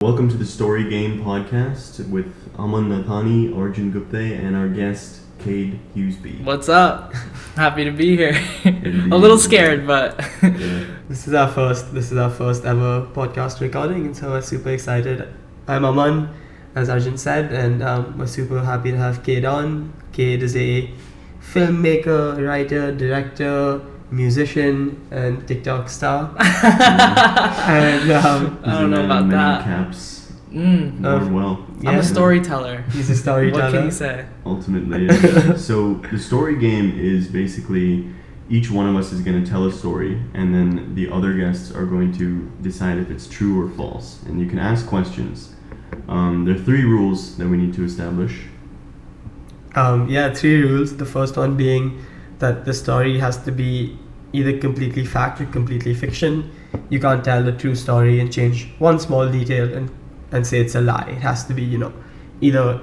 Welcome to the Story Game Podcast with Aman Nathani, Arjun Gupte, and our guest, Cade Huseby. What's up? Happy to be here. A little scared, but Yeah. This is our first ever podcast recording, and so we're super excited. I'm Aman, as Arjun said, and we're super happy to have Cade on. Cade is a filmmaker, writer, director, musician, and TikTok star. And I don't know about that. Caps. I'm yeah, a storyteller. he's a storyteller. What can you say? Ultimately, yeah. So the story game is basically each one of us is going to tell a story, and then the other guests are going to decide if it's true or false. And you can ask questions. There are 3 rules that we need to establish. 3 rules. The first one being that the story has to be either completely fact or completely fiction. You can't tell the true story and change one small detail and say it's a lie. It has to be, either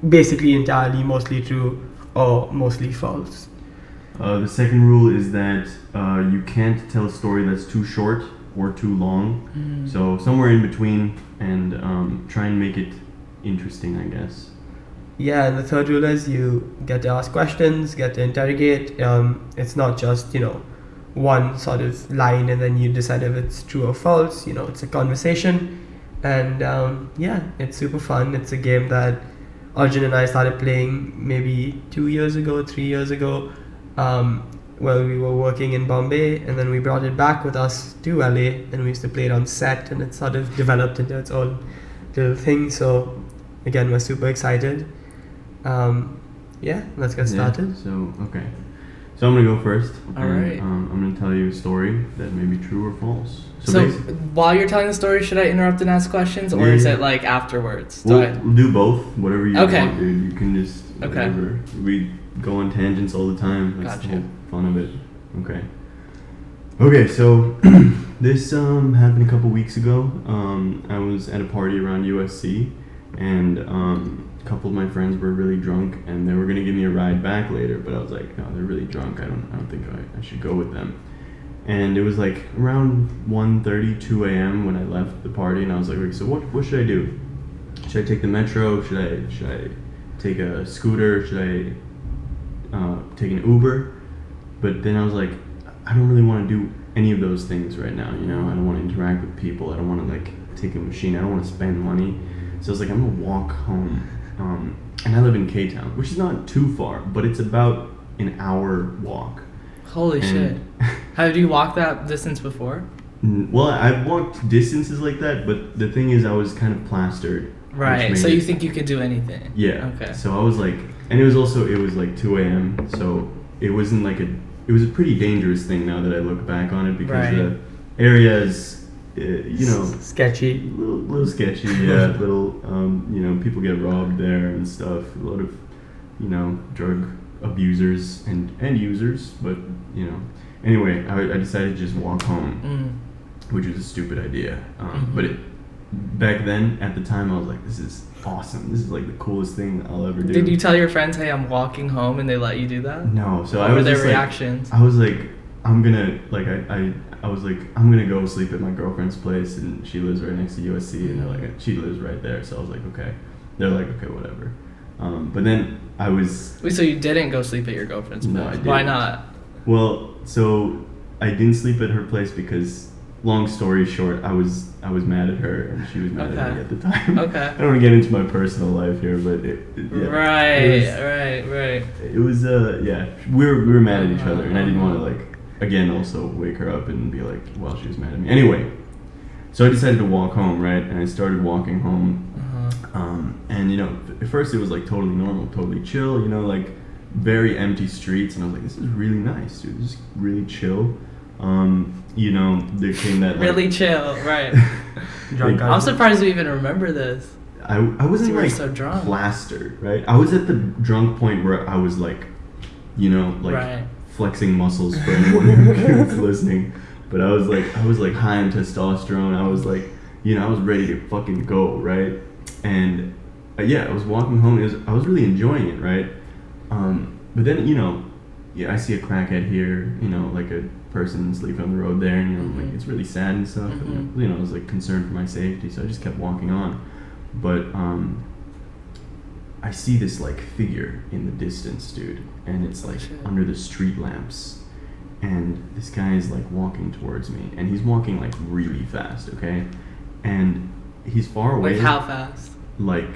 basically entirely mostly true or mostly false. The second rule is that you can't tell a story that's too short or too long. So somewhere in between, and try and make it interesting, I guess. Yeah, and the third rule is you get to ask questions, get to interrogate. It's not just, one sort of line and then you decide if it's true or false. It's a conversation. And it's super fun. It's a game that Arjun and I started playing maybe 2 years ago, 3 years ago, while we were working in Bombay. And then we brought it back with us to LA and we used to play it on set, and it sort of developed into its own little thing. So again, we're super excited. Let's get started. Okay. So I'm gonna go first. All right. I'm gonna tell you a story that may be true or false. So while you're telling the story, should I interrupt and ask questions, or is it like afterwards? We'll do both. Whatever you Okay. want, dude. You can just whatever. We go on tangents all the time. That's Gotcha. the whole fun of it. Okay. Okay. So this happened a couple weeks ago. I was at a party around USC, and a couple of my friends were really drunk, and they were gonna give me a ride back later. But I was like, no, they're really drunk. I don't think I should go with them. And it was like around 1:30, 2 a.m. when I left the party, and I was like, okay, so what should I do? Should I take the metro? Should I take a scooter? Should I take an Uber? But then I was like, I don't really want to do any of those things right now. I don't want to interact with people. I don't want to take a machine. I don't want to spend money. So I was like, I'm gonna walk home. And I live in K-Town, which is not too far, but it's about an hour walk. Holy shit. Have you walked that distance before? Well, I've walked distances like that, but the thing is I was kind of plastered. Right, so you think you could do anything? Yeah. Okay. So I was like, and it was like 2 a.m., so it wasn't it was a pretty dangerous thing now that I look back on it, because the area is, sketchy. Little sketchy, yeah. People get robbed there and stuff. A lot of, drug abusers and users. But anyway, I decided to just walk home, which was a stupid idea. But back then, at the time, I was like, this is awesome. This is like the coolest thing I'll ever do. Did you tell your friends, hey, I'm walking home, and they let you do that? No. So What I were was their just reactions? I was like, I'm gonna I was like, I'm gonna go sleep at my girlfriend's place, and she lives right next to USC, and they're like, she lives right there. So I was like, okay. They're like, okay, whatever. But then I was. Wait, so you didn't go sleep at your girlfriend's place? No, I didn't. Why not? Well, so I didn't sleep at her place because, long story short, I was mad at her, and she was mad at me at the time. Okay. I don't want to get into my personal life here, but Right. It was we were mad at each other, and I didn't want to again also wake her up and be like, well, she was mad at me. Anyway, so I decided to walk home, right? And I started walking home. And at first it was totally normal, totally chill, very empty streets, and I was like, this is really nice, dude. This is really chill. There came that Really chill, right. I'm surprised you even remember this. I wasn't so drunk. plastered, right? I was at the drunk point where I was Right. flexing muscles for anyone who's listening. But I was high on testosterone. I was I was ready to fucking go, right? And I was walking home. I was really enjoying it, right? But then yeah, I see a crackhead here, you know, like a person sleeping on the road there, and you know, like it's really sad and stuff. And, you know, I was like concerned for my safety, so I just kept walking on. But I see this like figure in the distance, dude, and it's like under the street lamps, and this guy is like walking towards me, and he's walking like really fast, okay, and he's far away. Like how fast? Like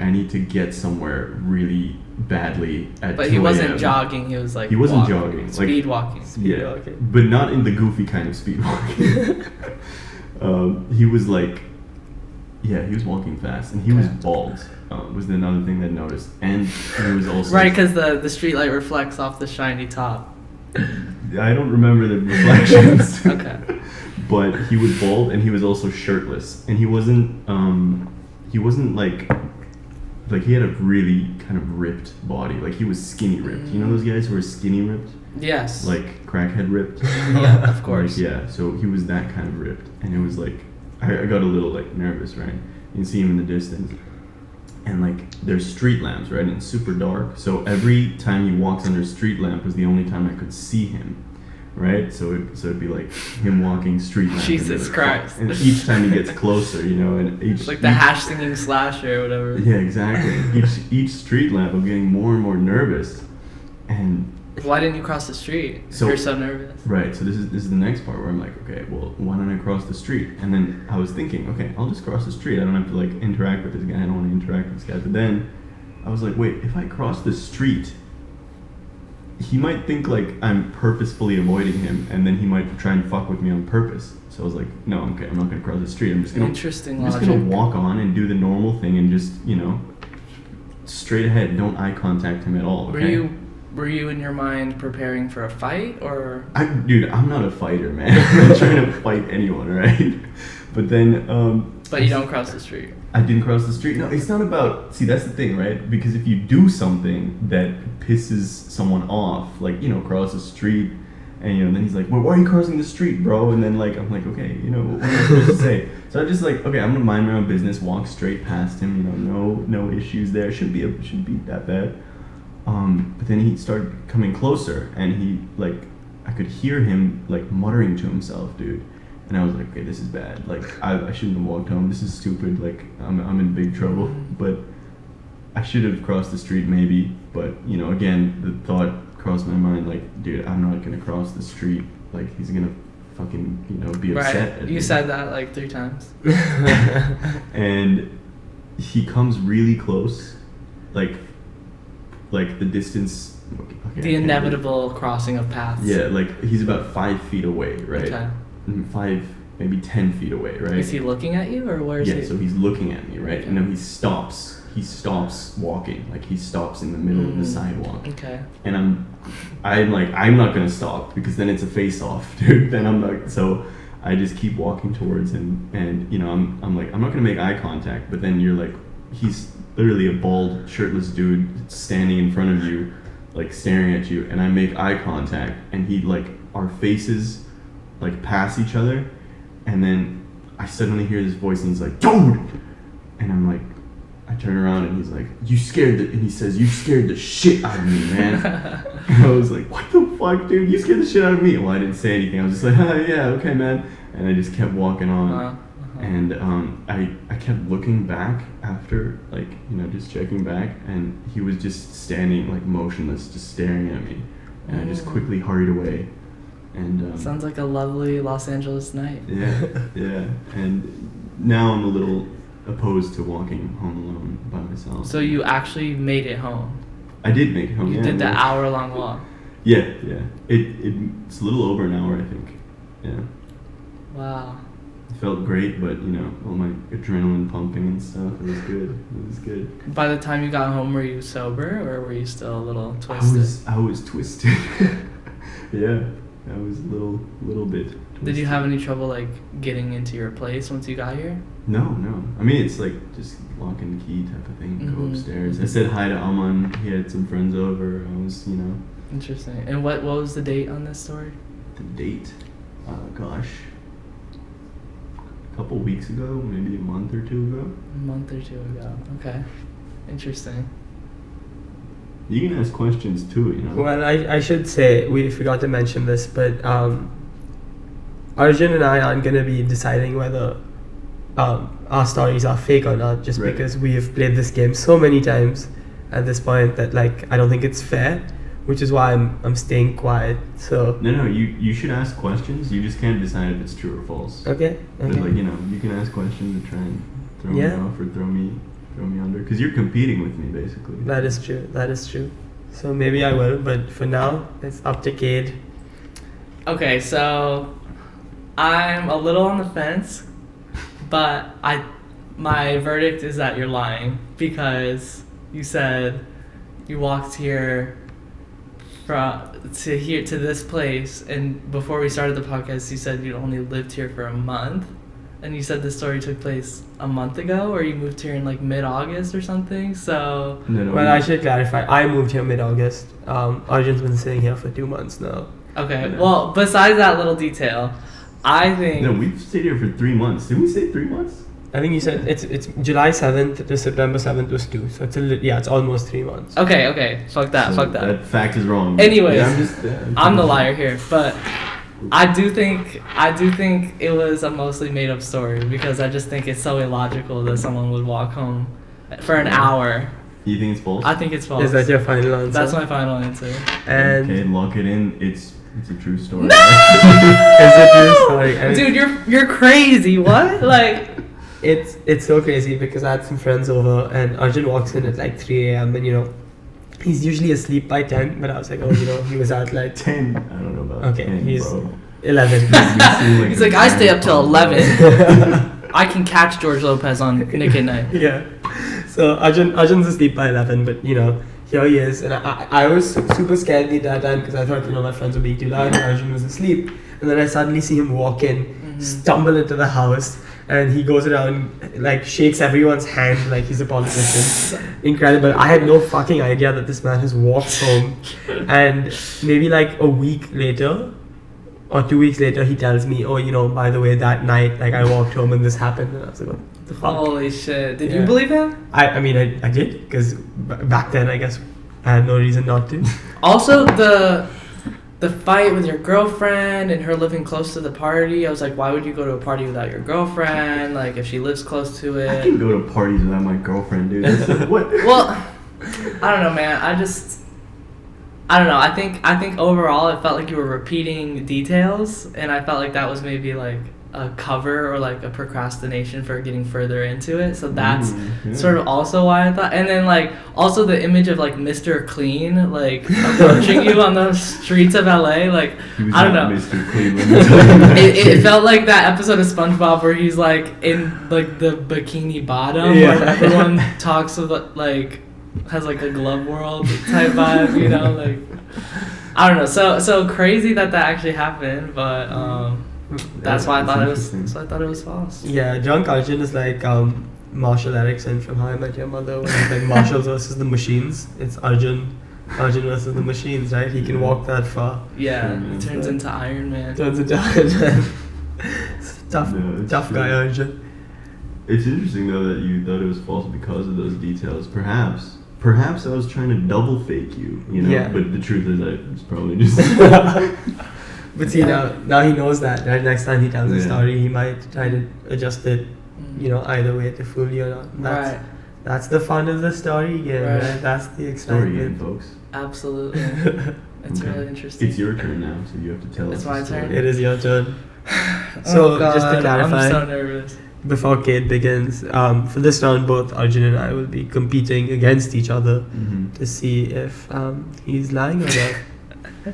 I need to get somewhere really badly at 2 But he wasn't a.m. jogging. He was like He wasn't walking. jogging. Speed like, walking. Yeah, walking. but not in the goofy kind of speed walking. He was like, yeah, he was walking fast, and he was bald. Was another thing that I noticed, and he was also Right, because the street light reflects off the shiny top. I don't remember the reflections. Okay. But he was bald, and he was also shirtless, and he wasn't like he had a really kind of ripped body. Like he was skinny ripped. You know those guys who are skinny ripped? Yes. Like crackhead ripped. Yeah, of course. Like, yeah. So he was that kind of ripped, and it was like I got a little like nervous, right? You can see him in the distance, and like there's street lamps, right? And it's super dark. So every time he walks under a street lamp was the only time I could see him. Right, so it'd be like him walking street lamp. Jesus Christ! And each time he gets closer, you know, and like the hash singing slasher or whatever. Yeah, exactly. Each street lamp, I'm getting more and more nervous, and why didn't you cross the street? So you're so nervous. Right. So this is the next part where I'm like, okay, well, why don't I cross the street? And then I was thinking, okay, I'll just cross the street. I don't have to like interact with this guy. I don't want to interact with this guy. But then I was like, wait, if I cross the street, he might think like I'm purposefully avoiding him, and then he might try and fuck with me on purpose. So I was like, no, okay, I'm not gonna cross the street. I'm just gonna walk on and do the normal thing and just, you know, straight ahead. Don't eye contact him at all. Okay? Were you in your mind preparing for a fight, or? Dude, I'm not a fighter, man. I'm not trying to fight anyone, right? But then But you don't cross the street. I didn't cross the street. No, it's not about... See, that's the thing, right? Because if you do something that pisses someone off, like, you know, cross the street, and, you know, then he's like, well, why are you crossing the street, bro? And then, like, I'm like, okay, you know, what am I supposed to say? So I'm just like, okay, I'm gonna mind my own business, walk straight past him, you know, no issues there. Shouldn't be that bad. But then he started coming closer, and he, like, I could hear him, like, muttering to himself, dude. And I was like, okay, this is bad. Like, I shouldn't have walked home. This is stupid. Like, I'm in big trouble. But I should have crossed the street maybe. But, you know, again, the thought crossed my mind, like, dude, I'm not going to cross the street. Like, he's going to fucking, you know, be upset at me. You said that like 3 times. And he comes really close. Like the distance. Okay, the inevitable crossing of paths. Yeah, like, he's about 5 feet away, right? Okay. 5, maybe 10 feet away, right? Is he looking at you, or where is he? Yeah, so he's looking at me, right? Okay. And then he stops walking, like he stops in the middle of the sidewalk. Okay. And I'm like, I'm not gonna stop, because then it's a face-off, dude. Then I'm not. So I just keep walking towards him, and, you know, I'm like, I'm not gonna make eye contact. But then you're like, he's literally a bald, shirtless dude standing in front of you, like staring at you, and I make eye contact, and he, like, our faces like pass each other, and then I suddenly hear this voice, and he's like, dude! And I'm like, I turn around, and he's like, and he says, you scared the shit out of me, man. And I was like, what the fuck, dude? You scared the shit out of me. Well, I didn't say anything. I was just like, yeah, okay, man. And I just kept walking on. And I kept looking back after, like, you know, just checking back, and he was just standing, like, motionless, just staring at me. And I just quickly hurried away. And sounds like a lovely Los Angeles night. Yeah. And now I'm a little opposed to walking home alone by myself. So you actually made it home? I did make it home. You did the hour-long walk? Yeah. It's a little over an hour, I think. Yeah. Wow. It felt great, but, you know, all my adrenaline pumping and stuff, it was good. By the time you got home, were you sober, or were you still a little twisted? I was twisted. Yeah. I was a little bit twisted. Did you have any trouble, like, getting into your place once you got here? No. I mean, it's like just lock and key type of thing. Go upstairs. I said hi to Aman. He had some friends over. I was, you know. Interesting. And what was the date on this story? The date? Gosh. A couple weeks ago, maybe a month or two ago. A month or two ago. Okay. Interesting. You can ask questions too, you know. Well, I should say, we forgot to mention this, but Arjun and I aren't going to be deciding whether our stories are fake or not, just Right. because we have played this game so many times at this point that, like, I don't think it's fair, which is why I'm staying quiet. So, No, you should ask questions. You just can't decide if it's true or false. okay. But like, you know, you can ask questions to try and throw Yeah. me off or throw me under, because you're competing with me basically. That is true. So maybe I will, but for now, it's up to Cade. Okay, so I'm a little on the fence, but my verdict is that you're lying because you said you walked here to this place, and before we started the podcast, you said you only lived here for a month, and you said this story took place a month ago, or you moved here in like mid-August or something. So No, Well, I should clarify. I moved here mid-August. Arjun's been staying here for 2 months now. okay, No. well, besides that little detail, I think No, we've stayed here for 3 months. Did we say 3 months? I think you said it's July 7th to September 7th was 2. So it's almost 3 months. okay, fuck that. That fact is wrong. Anyways, Yeah, I'm the liar here, but I do think it was a mostly made up story because I just think it's so illogical that someone would walk home for an hour. You think it's false? I think it's false. Is that your final answer? That's my final answer. And Okay, lock it in. It's a true story. is it true? Sorry, I mean, Dude, you're crazy. What? Like, it's so crazy because I had some friends over and Arjun walks in at like 3 a.m. and he's usually asleep by 10, but I was like, he was out like 10. I don't know about Okay, 10, he's- bro. 11. he's like, I stay up till 11. I can catch George Lopez on Nick at Night. Yeah. So Arjun's asleep by 11, but here he is, and I was super scared the entire time because I thought my friends were being too loud and Arjun was asleep, and then I suddenly see him walk in, stumble into the house, and he goes around like shakes everyone's hand like he's a politician. Incredible. I had no fucking idea that this man has walked home, and maybe like a week later or 2 weeks later he tells me, by the way, that night like I walked home and this happened, and I was like, what the fuck? Holy shit. Did you Yeah. believe him? I mean I did because back then I guess I had no reason not to. Also, the fight with your girlfriend and her living close to the party, I was like, why would you go to a party without your girlfriend? Like, if she lives close to I it. can go to parties without my girlfriend, dude. That's like, what? Well, I don't know, man. I don't know. I think overall it felt like you were repeating details, and I felt like that was maybe like a cover or like a procrastination for getting further into it. So that's Yeah. sort of also why I thought. And then like also the image of like Mr. Clean like approaching you on the streets of LA, like He was I don't not know. Mr. Cleveland. I'll tell you that. It felt like that episode of SpongeBob where he's like in like the bikini bottom where Yeah. everyone talks with like has like a glove world type vibe, like I don't know. So crazy that actually happened, but that's why I thought it was. interesting. So I thought it was false. Yeah, John Arjun is like Marshall Erickson from How I Met Your Mother, when it's like Marshalls versus the machines. It's Arjun versus the machines, right? He can walk that far. Yeah, Sure, it turns into Iron Man. Turns into Iron Man. Tough, No, it's tough guy true. Arjun. It's interesting though that you thought it was false because of those details. Perhaps I was trying to double fake you, Yeah. But the truth is, I was probably just. But see, now he knows that, right? Next time he tells a Yeah. story, he might try to adjust it, either way to fool you or not. Right. That's the fun of the story game, Right. right? That's the Story game, excitement. folks. Absolutely. It's Okay. really interesting. It's your turn now, so you have to tell It's us. my the story. turn? It is your turn. Oh, So, just to God, clarify, I'm so nervous. before Cade begins, for this round, both Arjun and I will be competing against each other Mhm. to see if he's lying or not.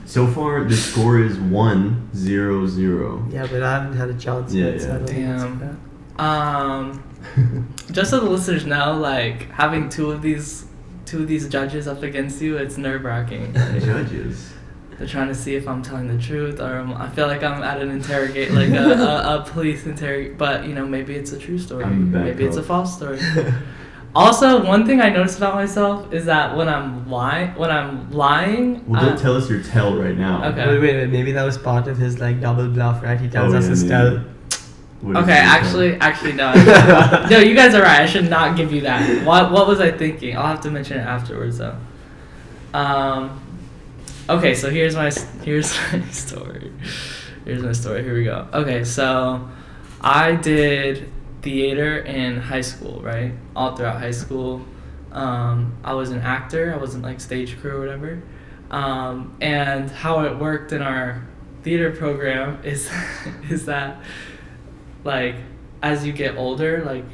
So far, the score is 1-0-0. Yeah, but I haven't had a chance Yeah, yet. So I yeah. don't think it's Damn. fair. Just so the listeners know, like having two of these judges up against you, it's nerve-wracking. Judges. They're trying to see if I'm telling the truth, or I feel like I'm at an interrogate, like a police interrogate. But maybe it's a true story. I'm the bad Maybe it's a cop. false story. Also, one thing I noticed about myself is that when I'm lying, Well, don't tell us your tell right now. Okay. Wait, maybe that was part of his like double bluff, right? He tells Oh, us yeah, his maybe. tell. What is Okay, your tell? actually, no. No, you guys are right. I should not give you that. What was I thinking? I'll have to mention it afterwards, though. Okay, so here's my story. Here's my story. Here we go. Okay, so I did theater in high school, right? All throughout high school. I was an actor. I wasn't like stage crew or whatever. And how it worked in our theater program is is that like as you get older, like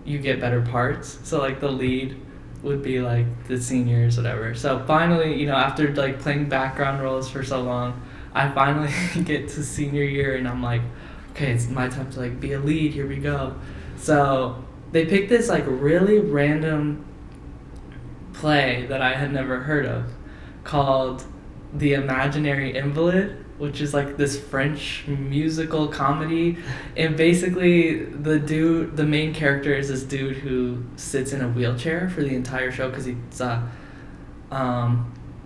you get better parts. So like the lead would be like the seniors, whatever. So finally, you know, after like playing background roles for so long, I finally get to senior year and I'm like, okay, it's my time to like be a lead. Here we go. So they picked this like really random play that I had never heard of called The Imaginary Invalid, which is like this French musical comedy. And basically the main character is this dude who sits in a wheelchair for the entire show because he's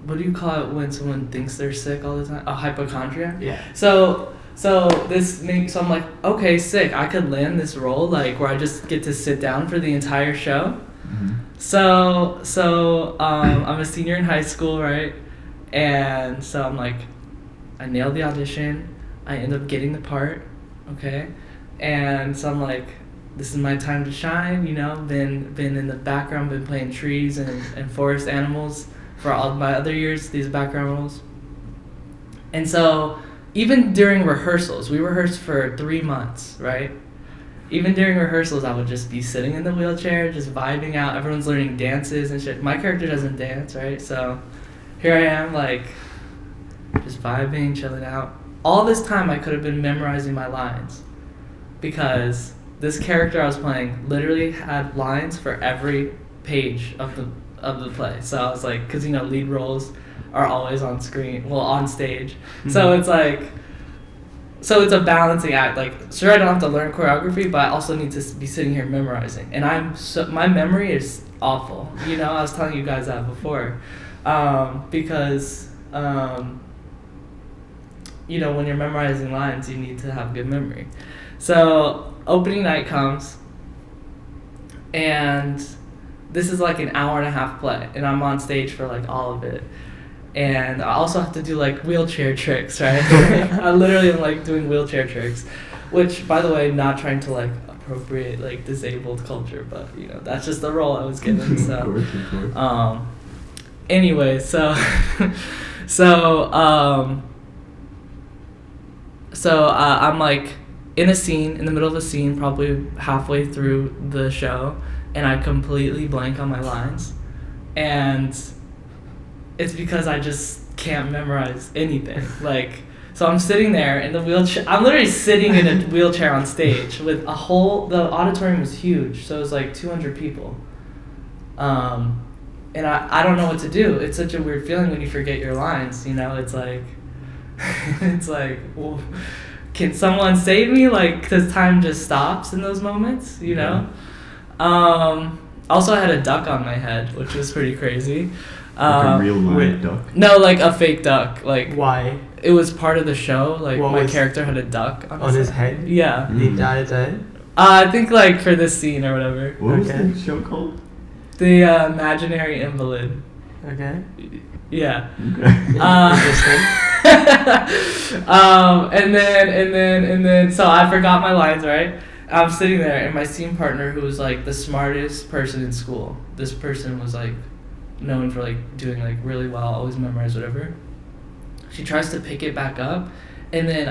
what do you call it when someone thinks they're sick all the time? A hypochondriac? Yeah. So I'm like, okay, sick. I could land this role like where I just get to sit down for the entire show. Mm-hmm. So I'm a senior in high school, right? And so I'm like, I nailed the audition. I end up getting the part, okay? And so I'm like, this is my time to shine, you know? Been in the background, been playing trees and forest animals for all my other years, these background roles. And so even during rehearsals, we rehearsed for 3 months, right? Even during rehearsals, I would just be sitting in the wheelchair, just vibing out. Everyone's learning dances and shit. My character doesn't dance, right? So here I am, like, just vibing, chilling out. All this time, I could have been memorizing my lines because this character I was playing literally had lines for every page of the play. So I was like, because, you know, lead roles are always on screen, well, on stage. Mm-hmm. So it's like, so it's a balancing act. Like, sure, I don't have to learn choreography, but I also need to be sitting here memorizing. And my memory is awful. You know, I was telling you guys that before. Because, you know, when you're memorizing lines, you need to have good memory. So opening night comes, and this is like an hour and a half play, and I'm on stage for like all of it. And I also have to do like wheelchair tricks, right? I literally am like doing wheelchair tricks, which, by the way, not trying to like appropriate like disabled culture, but you know, that's just the role I was given. So, of course. Anyway, so I'm like in a scene, in the middle of a scene, probably halfway through the show, and I completely blank on my lines, and it's because I just can't memorize anything. Like, so I'm sitting there in the wheelchair. I'm literally sitting in a wheelchair on stage with the auditorium was huge, so it was like 200 people. And I don't know what to do. It's such a weird feeling when you forget your lines, you know? It's like, well, can someone save me? Like, because time just stops in those moments, you know? Also, I had a duck on my head, which was pretty crazy. Like a real live duck? No, like a fake duck. Like, why? It was part of the show. Like, what my character had a duck on his head? Yeah. The entire time? I think, like, for this scene or whatever. What was the show called? The Imaginary Invalid. Okay. Yeah. Okay. Interesting. And then, so I forgot my lines, right? I'm sitting there, and my scene partner, who was like the smartest person in school, this person was like known for like doing like really well, always memorize whatever. She tries to pick it back up, and then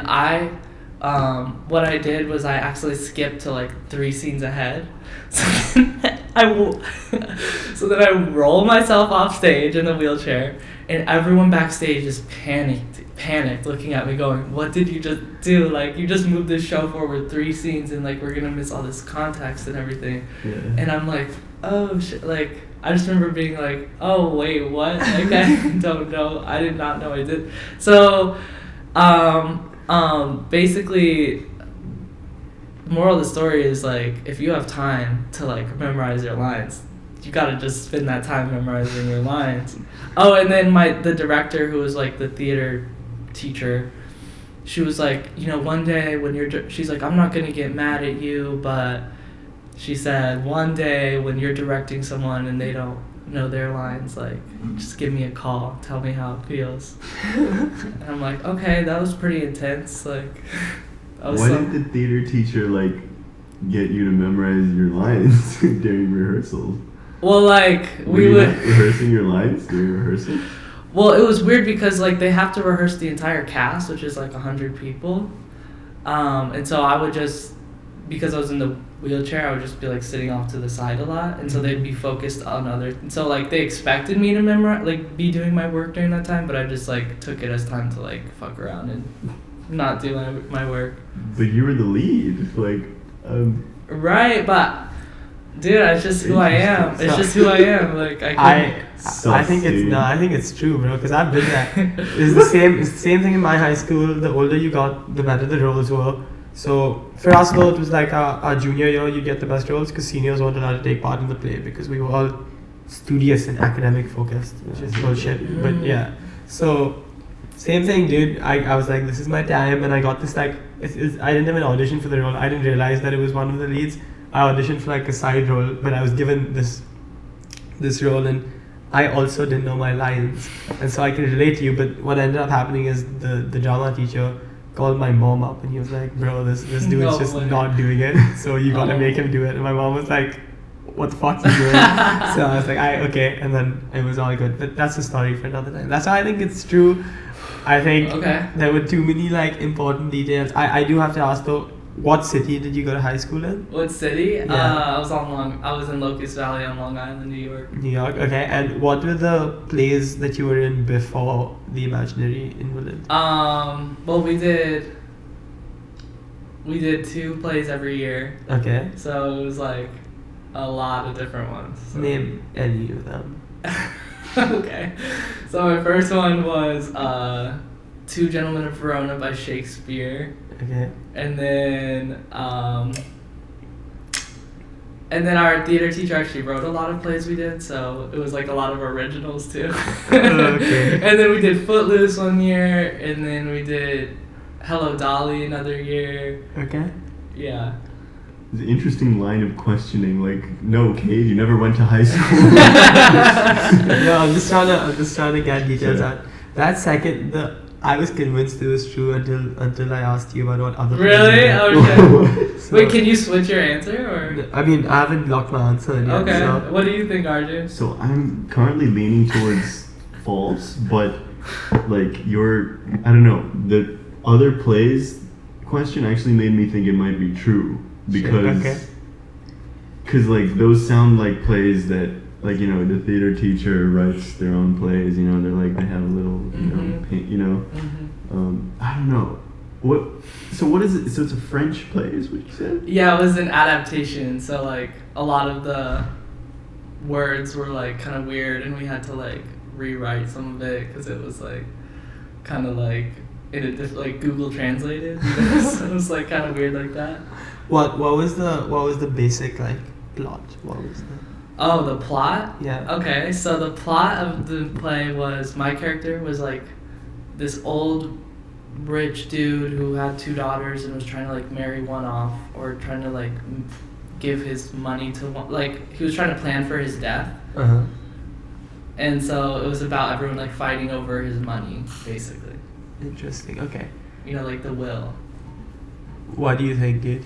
what I did was I actually skipped to like 3 scenes ahead. So then I roll myself off stage in the wheelchair, and everyone backstage is panicked looking at me going, what did you just do? Like, you just moved this show forward 3 scenes, and like we're gonna miss all this context and everything. Yeah. And I'm like, oh shit. Like, I just remember being like, oh wait, what? Like, I don't know. I did not know I did. So basically, moral of the story is like, if you have time to like memorize your lines, you gotta just spend that time memorizing your lines. Oh, and then the director, who was like the theater teacher, she was like, you know, one day when she's like, I'm not gonna get mad at you, but she said, one day when you're directing someone and they don't know their lines, like, just give me a call, tell me how it feels. And I'm like, okay, that was pretty intense. Like, that was Why did the theater teacher like get you to memorize your lines during rehearsals? Well, like, Were you not rehearsing your lines during rehearsal? Well, it was weird because like they have to rehearse the entire cast, which is like 100 people, and so I would just, because I was in the wheelchair, I would just be like sitting off to the side a lot, and so they'd be focused on other. And so like they expected me to memorize, like be doing my work during that time, but I just like took it as time to like fuck around and not do my work. But you were the lead, like. Right, but dude, it's just who I am. It's just who I am. Like I think it's true, bro. Because I've been there. It's the same thing in my high school. The older you got, the better the roles were. So for us though, it was like our junior year, you get the best roles because seniors weren't allowed to take part in the play because we were all studious and academic focused, which is bullshit. But yeah, so same thing, dude. I was like, this is my time, and I got this like. I didn't even audition for the role. I didn't realize that it was one of the leads. I auditioned for like a side role, but I was given this role, and I also didn't know my lines, and so I can relate to you. But what ended up happening is the drama teacher called my mom up, and he was like, "Bro, this dude's just not doing it, so you gotta make him do it." And my mom was like, "What the fuck are you doing?" So I was like, okay," and then it was all good. But that's a story for another time. That's why I think it's true. I think there were too many like important details. I do have to ask though, what city did you go to high school in? What city? Yeah. I was in Locust Valley on Long Island, New York. New York, okay. And what were the plays that you were in before The Imaginary Invalid? Well, we did 2 plays every year. Okay. So it was like a lot of different ones. So. Name any of them. Okay. So my first one was Two Gentlemen of Verona by Shakespeare. Okay. And then our theater teacher actually wrote a lot of plays we did, so it was like a lot of originals too. Okay. And then we did Footloose one year, and then we did Hello Dolly another year. Okay. Yeah. It's an interesting line of questioning, like, no, Cade, you never went to high school. No, I'm just trying to get details out. That second, I was convinced it was true until I asked you about what other. Really? Okay. So, wait, can you switch your answer or? I mean, I haven't locked my answer yet. Okay. So. What do you think, RJ? So I'm currently leaning towards false, but like I don't know, the other plays question actually made me think it might be true because like those sound like plays that, like, you know, the theater teacher writes their own plays, you know, they're like, they have a little, you know, paint, you know. I don't know. What is it? So it's a French play, is what you said? Yeah, it was an adaptation, so like a lot of the words were like kind of weird, and we had to like rewrite some of it because it was like kind of like in a like Google translated. You know? So it was like kind of weird like that. What was the basic like plot? What was the? Oh, the plot? Yeah. Okay, so the plot of the play was my character was like this old rich dude who had 2 daughters and was trying to like marry one off, or trying to like give his money to one, like he was trying to plan for his death. And so it was about everyone like fighting over his money, basically. Interesting. Okay. You know, like the will. What do you think, dude?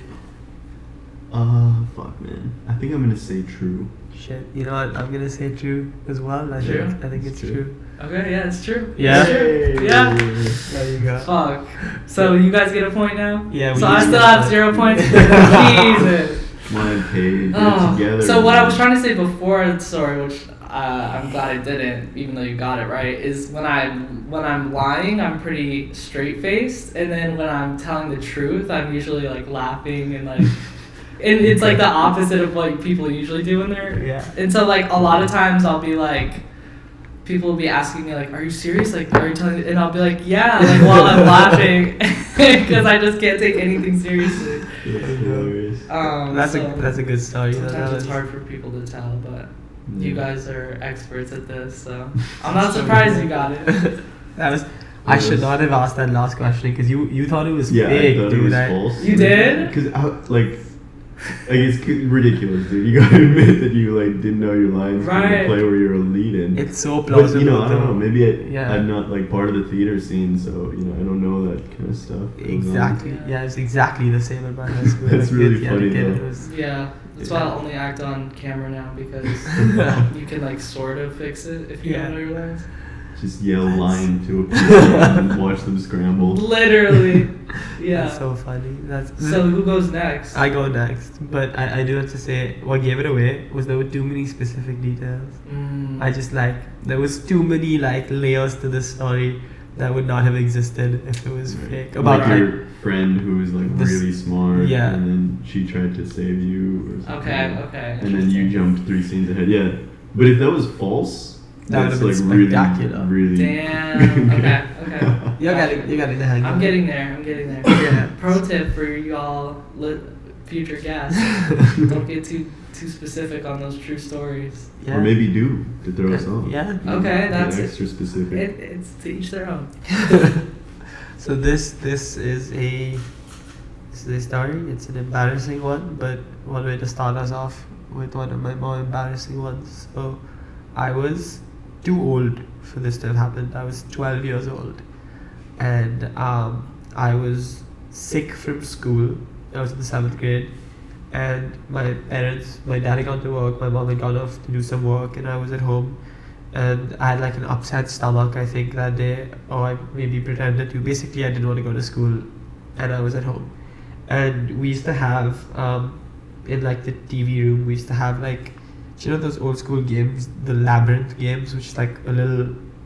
Fuck, man. I think I'm gonna say true. Shit. You know what? I'm gonna say true as well. I think it's true. Okay, yeah, it's true. Yeah. It's true. Yeah. There you go. Fuck. So you guys get a point now? Yeah. So I still have 0 points. Jesus. Come on, Cade. Get it together. So what I was trying to say before the story, which I'm glad I didn't, even though you got it right, is when I'm lying, I'm pretty straight faced, and then when I'm telling the truth, I'm usually like laughing and like. And it's like the opposite of what people usually do when they're. Yeah. And so like a lot of times I'll be like, people will be asking me like, "Are you serious? Like, are you telling?" And I'll be like, "Yeah," like while I'm laughing, because I just can't take anything seriously. That's a good story. Sometimes it's hard for people to tell, but you guys are experts at this, so I'm not surprised you got it. I should not have asked that last question because you thought it was fake, fake, I thought dude. it was false. You did? Because like, Like it's ridiculous, dude. You gotta admit that you like didn't know your lines from the Right. play where you're a lead in. It's so But plausible. you know, I don't though. know. Maybe Yeah. I'm not like part of the theater scene, so you know, I don't know that kind of stuff. goes on. Exactly. Yeah. Yeah, it's exactly the same in my high school. That's Like, really yeah, funny, kid, though. it was- Yeah, that's why I only act on camera now because you can like sort of fix it if you Yeah. don't know your lines. Just yell line to a person and watch them scramble. Literally. Yeah. That's so funny. That's So who goes next? I go next, but I do have to say what gave it away was there were too many specific details. Mm. I just like there was too many like layers to the story that would not have existed if it was fake. About like like your friend who was like This- really smart, yeah. and then she tried to save you or something. Okay. And then you jumped 3 scenes ahead. Yeah, but if that was false, That that's would've like been spectacular. really. Damn. Okay. you're getting the hang. I'm of it. getting there. Yeah. Pro tip for y'all future guests: don't get too specific on those true stories. Yeah. Or maybe do to throw us off. Yeah. Okay, Get that's extra specific. It's to each their own. So this is a story. It's an embarrassing one, but one way to start us off with one of my more embarrassing ones. So I was too old for this to have happened. I was 12 years old, and I was sick from school. I was in the 7th grade, and my dad had gone to work, my mom had gone off to do some work, and I was at home. And I had like an upset stomach, I think, that day, or I maybe pretended to. Basically, I didn't want to go to school, and I was at home. And we used to have, in like the TV room, we used to have like, do you know those old school games, the labyrinth games, which is like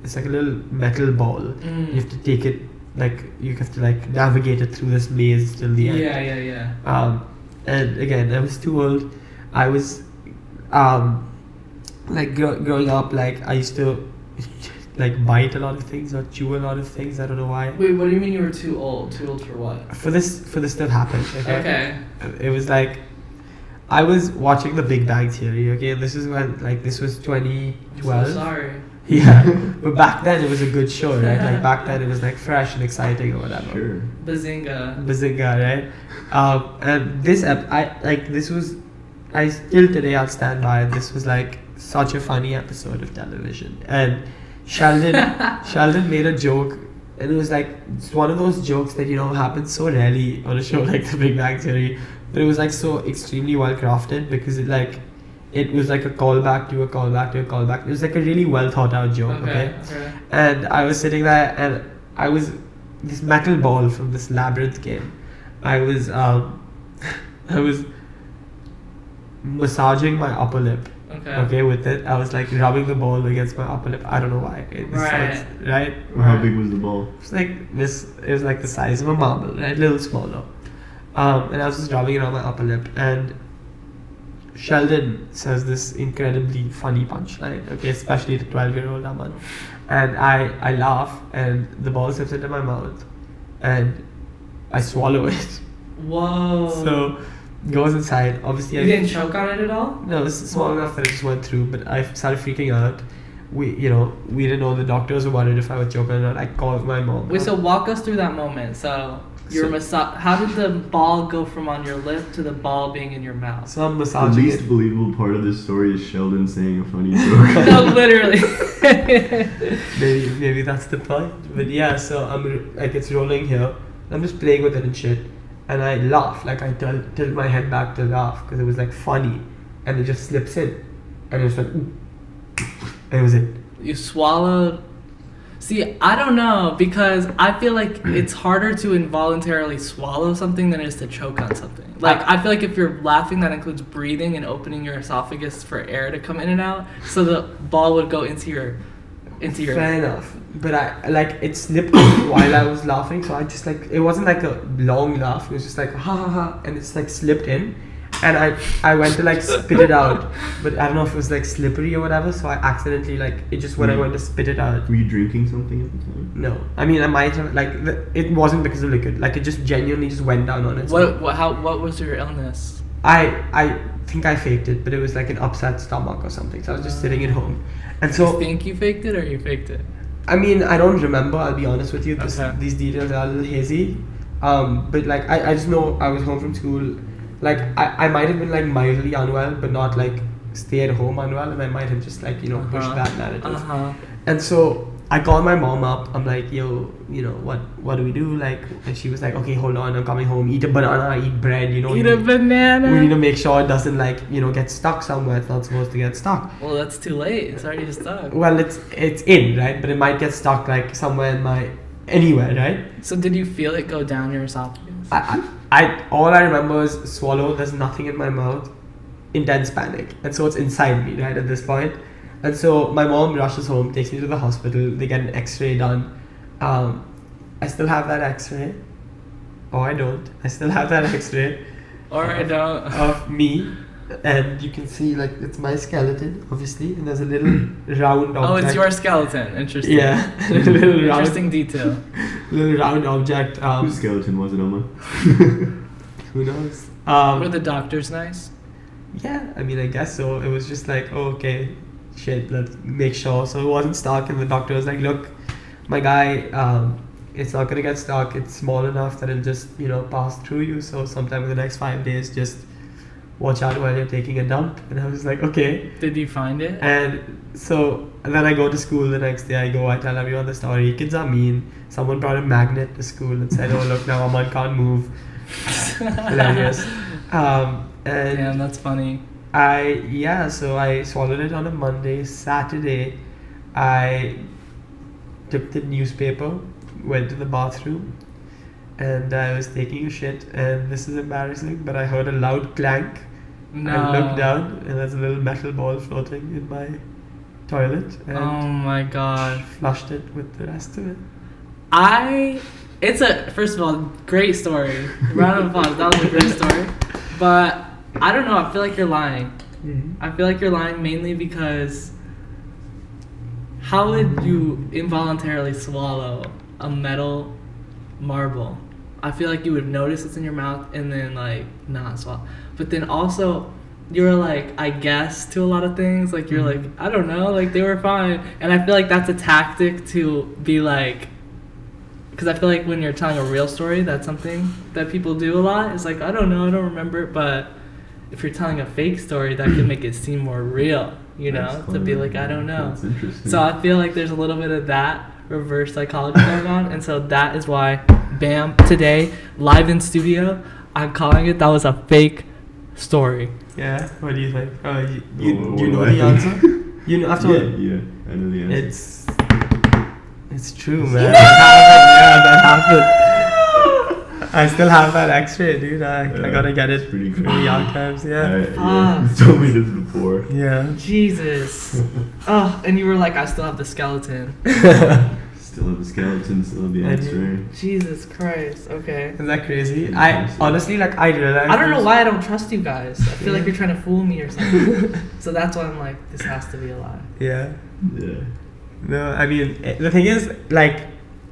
it's like a little metal ball. You have to take it, like, you have to like navigate it through this maze till the end. Yeah. And again, I was too old. I was, like growing up, like I used to like bite a lot of things or chew a lot of things. I don't know why. Wait, what do you mean you were too old? Too old for what? For this to have happened. Okay. It was like I was watching The Big Bang Theory. Okay, this is when like this was 2012. So sorry. Yeah, but back then it was a good show, right? Like back then it was like fresh and exciting or whatever. Sure. Bazinga. Bazinga, right? And this I still today I'll stand by it. This was like such a funny episode of television, and Sheldon made a joke, and it was like it's one of those jokes that happens so rarely on a show like The Big Bang Theory, but it was like so extremely well crafted because it was like a callback to a callback to a callback. It was like a really well thought out joke. Okay. And I was sitting there, and I was this metal ball from this labyrinth game. I was massaging my upper lip. Okay, with it. I was like rubbing the ball against my upper lip. I don't know why. Right? How big was the ball? It was like this. It was like the size of a marble, right? A little smaller. And I was just rubbing it on my upper lip, and Sheldon says this incredibly funny punchline. Okay, especially the 12-year-old Aman, and I laugh, and the ball slips into my mouth, and I swallow it. Whoa. So goes inside. Obviously, You didn't choke on it at all? No, it was small enough that it just went through, but I started freaking out. We didn't know. The doctors were worried if I would choke or not. I called my mom. Wait, so walk us through that moment. So how did the ball go from on your lip to the ball being in your mouth? So I'm The massaging least it. believable part of this story is Sheldon saying a funny joke. No, literally. Maybe that's the point. But yeah, so I'm like it's rolling here. I'm just playing with it and shit, and I laugh. Like I tilt my head back to laugh because it was like funny, and it just slips in, and it was like, ooh. And it was it. You swallowed. See, I don't know, because I feel like it's harder to involuntarily swallow something than it is to choke on something. Like, I feel like if you're laughing, that includes breathing and opening your esophagus for air to come in and out, so the ball would go into your. Fair enough, but it slipped while I was laughing, so I just it wasn't like a long laugh. It was just like ha ha ha, and it's like slipped in, and I went to spit it out, but I don't know if it was slippery or whatever, so I accidentally when I went to spit it out. Were you drinking something at the time? No, I mean I might have it wasn't because of liquid. It just genuinely just went down on its own. What was your illness? I think I faked it, but it was like an upset stomach or something. So I was just sitting at home, and so You think you faked it or you faked it? I mean I don't remember. I'll be honest with you. Okay. These details are a little hazy. But I just know I was home from school, like I might have been like mildly unwell, but not like stay at home unwell, and I might have just like pushed that narrative. And so I called my mom up. I'm like, yo, what do we do? Like, and she was like, okay, hold on, I'm coming home. Eat a banana, eat bread. Eat a banana. We need to make sure it doesn't like get stuck somewhere. It's not supposed to get stuck. Well, that's too late. It's already stuck. Well, it's in, right, but it might get stuck like somewhere in anywhere, right? So did you feel it go down your esophagus? I all I remember is swallow. There's nothing in my mouth. Intense panic, and so it's inside me, right, at this point. And so my mom rushes home, takes me to the hospital. They get an X-ray done. I still have that X-ray. Or I don't. I still have that X-ray. Or I don't. Of me. And you can see, like, it's my skeleton, obviously. And there's a little round object. Oh, it's your skeleton. Interesting. Yeah. A little interesting detail. Little round object. Whose skeleton was it, Oma? Who knows? Were the doctors nice? Yeah, I mean, I guess so. It was just like, oh, okay, shit, let's make sure. So it wasn't stuck, and the doctor was like, look, my guy, it's not gonna get stuck. It's small enough that it'll just, pass through you. So sometime in the next 5 days, just watch out while you're taking a dump. And I was like, okay. Did you find it? And then I go to school the next day. I tell everyone the story. Kids are mean. Someone brought a magnet to school and said, oh, look, now Aman can't move. Hilarious. And damn, that's funny. So I swallowed it on a Monday. Saturday, I took the newspaper, went to the bathroom, and I was taking a shit. And this is embarrassing, but I heard a loud clank. No. I looked down, and there's a little metal ball floating in my toilet. And oh my god. Flushed it with the rest of it. First of all, great story. Round of applause. That was a great story. But I don't know. I feel like you're lying. Mm-hmm. I feel like you're lying mainly because how would you involuntarily swallow a metal marble? I feel like you would notice it's in your mouth and then like not swallow. But then also you're like, I guess to a lot of things. Like you're like, I don't know. Like they were fine. And I feel like that's a tactic to be like, because I feel like when you're telling a real story, that's something that people do a lot. It's like, I don't know, I don't remember. But if you're telling a fake story, that can make it seem more real, to be like, I don't know. That's interesting. So I feel like there's a little bit of that reverse psychology going on. And so that is why, bam, today, live in studio, I'm calling it, that was a fake story. Yeah, what do you think? You know the answer? After Yeah, I know the answer. It's true, man. That happened. I still have that X-ray, dude. I gotta get it pretty from the archives. Yeah. You told me this before. Yeah. Jesus. Oh, and you were like, I still have the skeleton. Still have the skeleton, still have the X-ray. Jesus Christ. Okay. Isn't that crazy? I honestly, I realized. I don't know why I don't trust you guys. I feel like you're trying to fool me or something. So that's why I'm like, this has to be a lie. Yeah. Yeah. No, I mean, the thing is,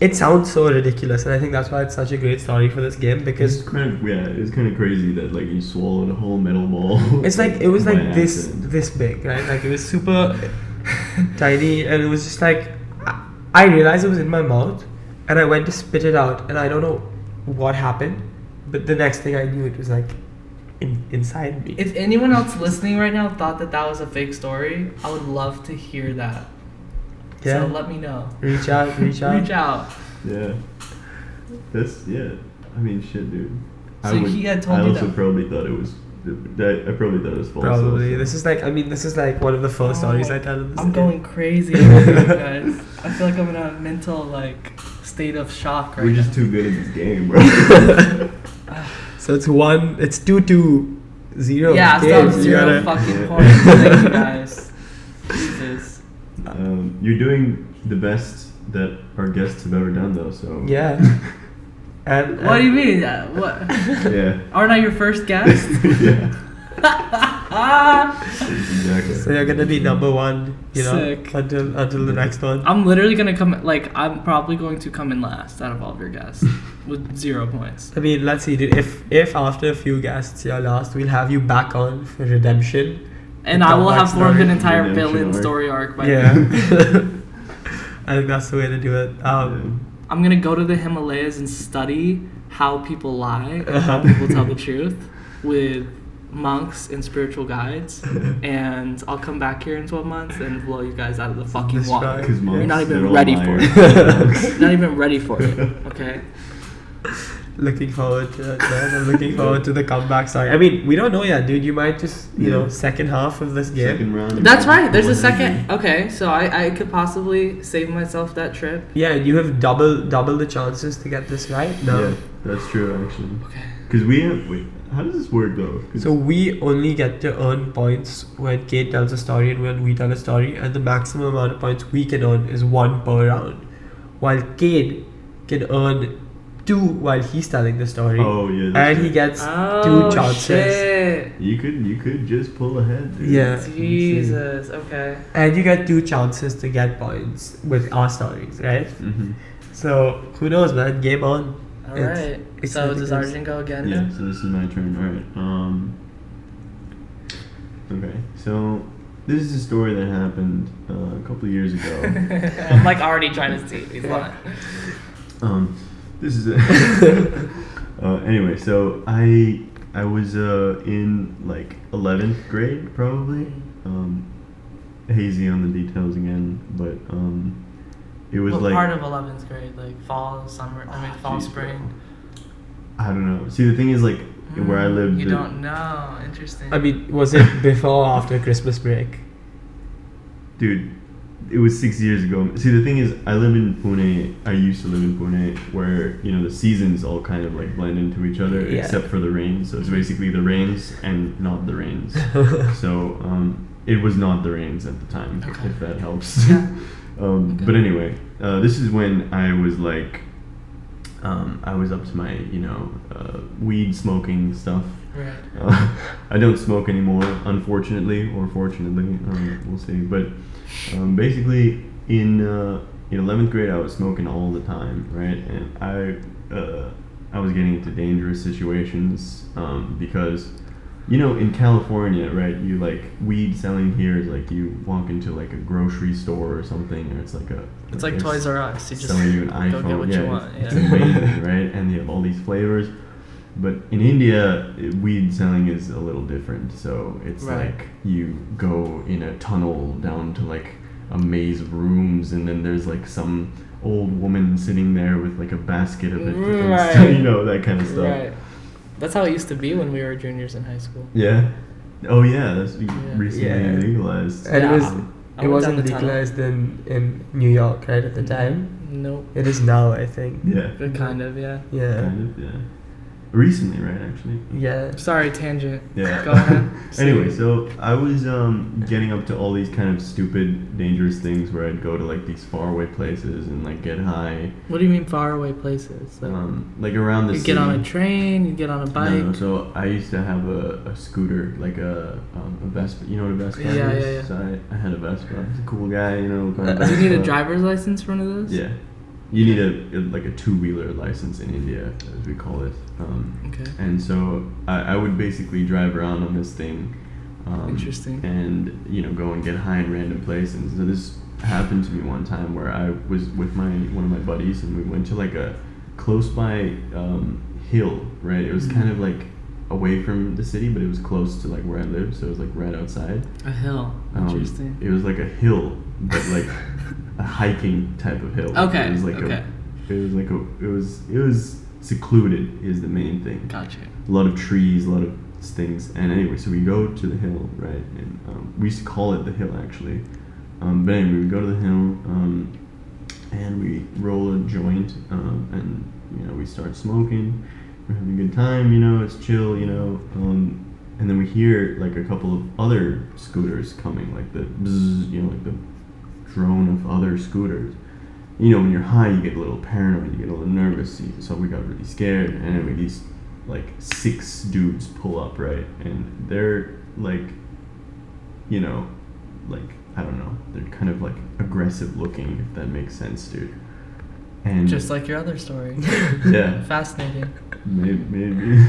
it sounds so ridiculous, and I think that's why it's such a great story for this game, because it's kind of crazy that you swallowed a whole metal ball. It's like it was like accident. this big, right? Like it was super tiny, and it was just like I realized it was in my mouth, and I went to spit it out, and I don't know what happened, but the next thing I knew, it was like inside me. If anyone else listening right now thought that was a fake story, I would love to hear that. Yeah. So let me know. Reach out. Reach out. Yeah. I mean, shit, dude. So he had told you that. I also probably thought it was. I probably thought it was false. Probably. Also. This is like one of the first stories I tell in this I'm game. going crazy over you guys. I feel like I'm in a mental state of shock right now. We're just too good at this game, bro. So it's 2-2-0. Yeah, stop 0 fucking points. Thank you guys. Jesus. You're doing the best that our guests have ever done, though. So yeah. And what do you mean? What? Yeah. Aren't I your first guest? Yeah. Exactly. So you're gonna be number one, Sick. until the next one. I'm literally gonna I'm probably going to come in last out of all of your guests with 0 points. I mean, let's see, dude. If after a few guests you're last, we'll have you back on for redemption. And I will have formed an entire Redemption villain arc. story arc by Yeah. then. I think that's the way to do it. I'm gonna go to the Himalayas and study how people lie and how people tell the truth. with monks and spiritual guides, and I'll come back here in 12 months and blow you guys out of the fucking water. Because You're not they're even all ready for liars. it. You're not even ready for it. Okay. Looking forward to that, man. I'm looking forward to the comeback. Sorry, I mean, we don't know yet, dude. You might just, second half of this game. Second round. That's right. There's a One second. injury. Okay, so I could possibly save myself that trip. Yeah, you have double the chances to get this right now. Yeah, that's true actually. Okay. Because wait, how does this work though? 'Cause- So we only get to earn points when Cade tells a story and when we tell a story, and the maximum amount of points we can earn is 1 per round, while Cade can earn 2 while he's telling the story, oh yeah, that's and he right. gets Oh, 2 chances. shit. You could just pull ahead. Dude. Yeah. Jesus. Okay. And you get 2 chances to get points with our stories, right? Mm-hmm. So who knows, man? Game on. All It's- right. it's So does ridiculous. Arjun go again? Yeah. So this is my turn. All right. Okay. So this is a story that happened a couple of years ago. I'm like already trying to see if he's lying. This is anyway. So I was in like 11th grade probably. Hazy on the details again, but it was What like part of 11th grade? Like fall, summer? I mean, fall, Jeez, spring. I don't know. See, the thing is like where I lived. You don't know. Interesting. I mean, was it before or after Christmas break? Dude, it was 6 years ago. See, the thing is, I live in Pune. I used to live in Pune, where the seasons all kind of like blend into each other, Yeah. except for the rains. So it's basically the rains and not the rains. So it was not the rains at the time, Okay. if that helps. Yeah. But Okay. anyway, this is when I was like, I was up to my weed smoking stuff. Right. I don't smoke anymore, unfortunately, or fortunately, we'll see. But basically, in 11th grade, I was smoking all the time, right? And I was getting into dangerous situations because, in California, right? You like weed selling here is like you walk into like a grocery store or something, or it's like It's like Toys R Us. You just selling you an iPhone. go get what yeah, you want. It's Yeah. amazing, right? And they have all these flavors. But in India, weed selling is a little different. So it's Right. like you go in a tunnel down to like a maze of rooms, and then there's like some old woman sitting there with like a basket of it, Right. that kind of stuff. Right. That's how it used to be when we were juniors in high school. Yeah. Oh yeah, that's recently Yeah. legalized. And Yeah, it was I it went wasn't down the tunnel. legalized in New York, right, at the time. Nope. It is now, I think. Yeah. Kind of, yeah. Yeah. Kind of. Yeah. Recently, right? Actually. Yeah. Sorry, tangent. Yeah. Go ahead. Anyway, so I was getting up to all these kind of stupid, dangerous things where I'd go to like these faraway places and like get high, What do you mean faraway places? like around the You city. get on a train, you get on a bike. No, so I used to have a scooter, like a Vespa. You know what a Vespa Yeah, is? yeah, yeah. So I had a Vespa. I was a cool guy, going Do you need a Vespa. driver's license for one of those? Yeah. You need like a 2-wheeler license in India, as we call it. Okay. And so I would basically drive around on this thing. Interesting. And, go and get high in random places. So this happened to me one time where I was with one of my buddies, and we went to like a close by hill, right? It was kind of like away from the city, but it was close to like where I lived, so it was like right outside. A hill. Interesting. It was like a hill, but like a hiking type of hill. Okay, It was like okay. it was secluded is the main thing. Gotcha. A lot of trees, a lot of things. And anyway, so we go to the hill, right? And we used to call it the hill actually. But anyway, we go to the hill, and we roll a joint, and we start smoking. We're having a good time, it's chill, and then we hear like a couple of other scooters coming, like the bzzz, like the drone of other scooters. When you're high, you get a little paranoid, you get a little nervous, so we got really scared. And anyway, these like 6 dudes pull up, right? And they're like, like, I don't know, they're kind of like aggressive looking, if that makes sense, dude. And Just like your other story. yeah, Fascinating. maybe.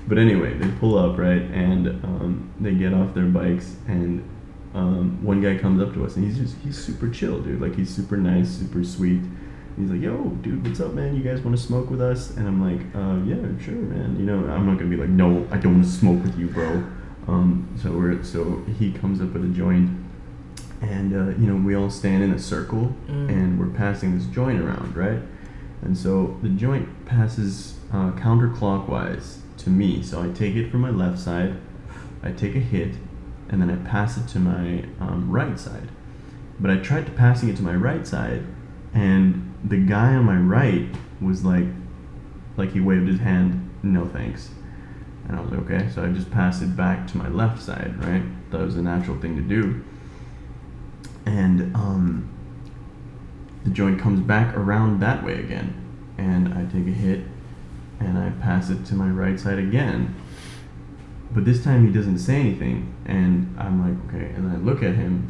But anyway, they pull up, right? And they get off their bikes, and one guy comes up to us, and he's super chill, dude. Like, he's super nice, super sweet. He's like, yo, dude, what's up, man? You guys want to smoke with us? And I'm like, yeah, sure, man. You know, I'm not gonna be like, no, I don't want to smoke with you, bro. So he comes up with a joint, and you know, we all stand in a circle, and we're passing this joint around, right? And so the joint passes counterclockwise to me. So I take it from my left side, I take a hit, and then I pass it to my right side. But I tried to passing it to my right side, and the guy on my right was like he waved his hand, no thanks. And I was like, okay, so I just passed it back to my left side, right? That was the natural thing to do. And the joint comes back around that way again, and I take a hit, and I pass it to my right side again. But this time he doesn't say anything, and I'm like, okay, and I look at him,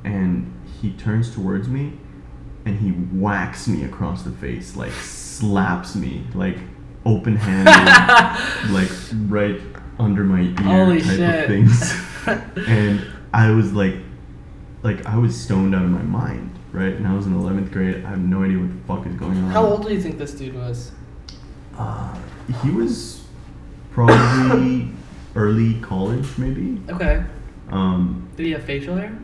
and he turns towards me, and he whacks me across the face, like slaps me, like open-handed, like right under my ear. Holy type shit. of things. And I was like I was stoned out of my mind, right? And I was in 11th grade. I have no idea what the fuck is going on. How old do you think this dude was? He was probably early college, maybe. Okay. Did he have facial hair?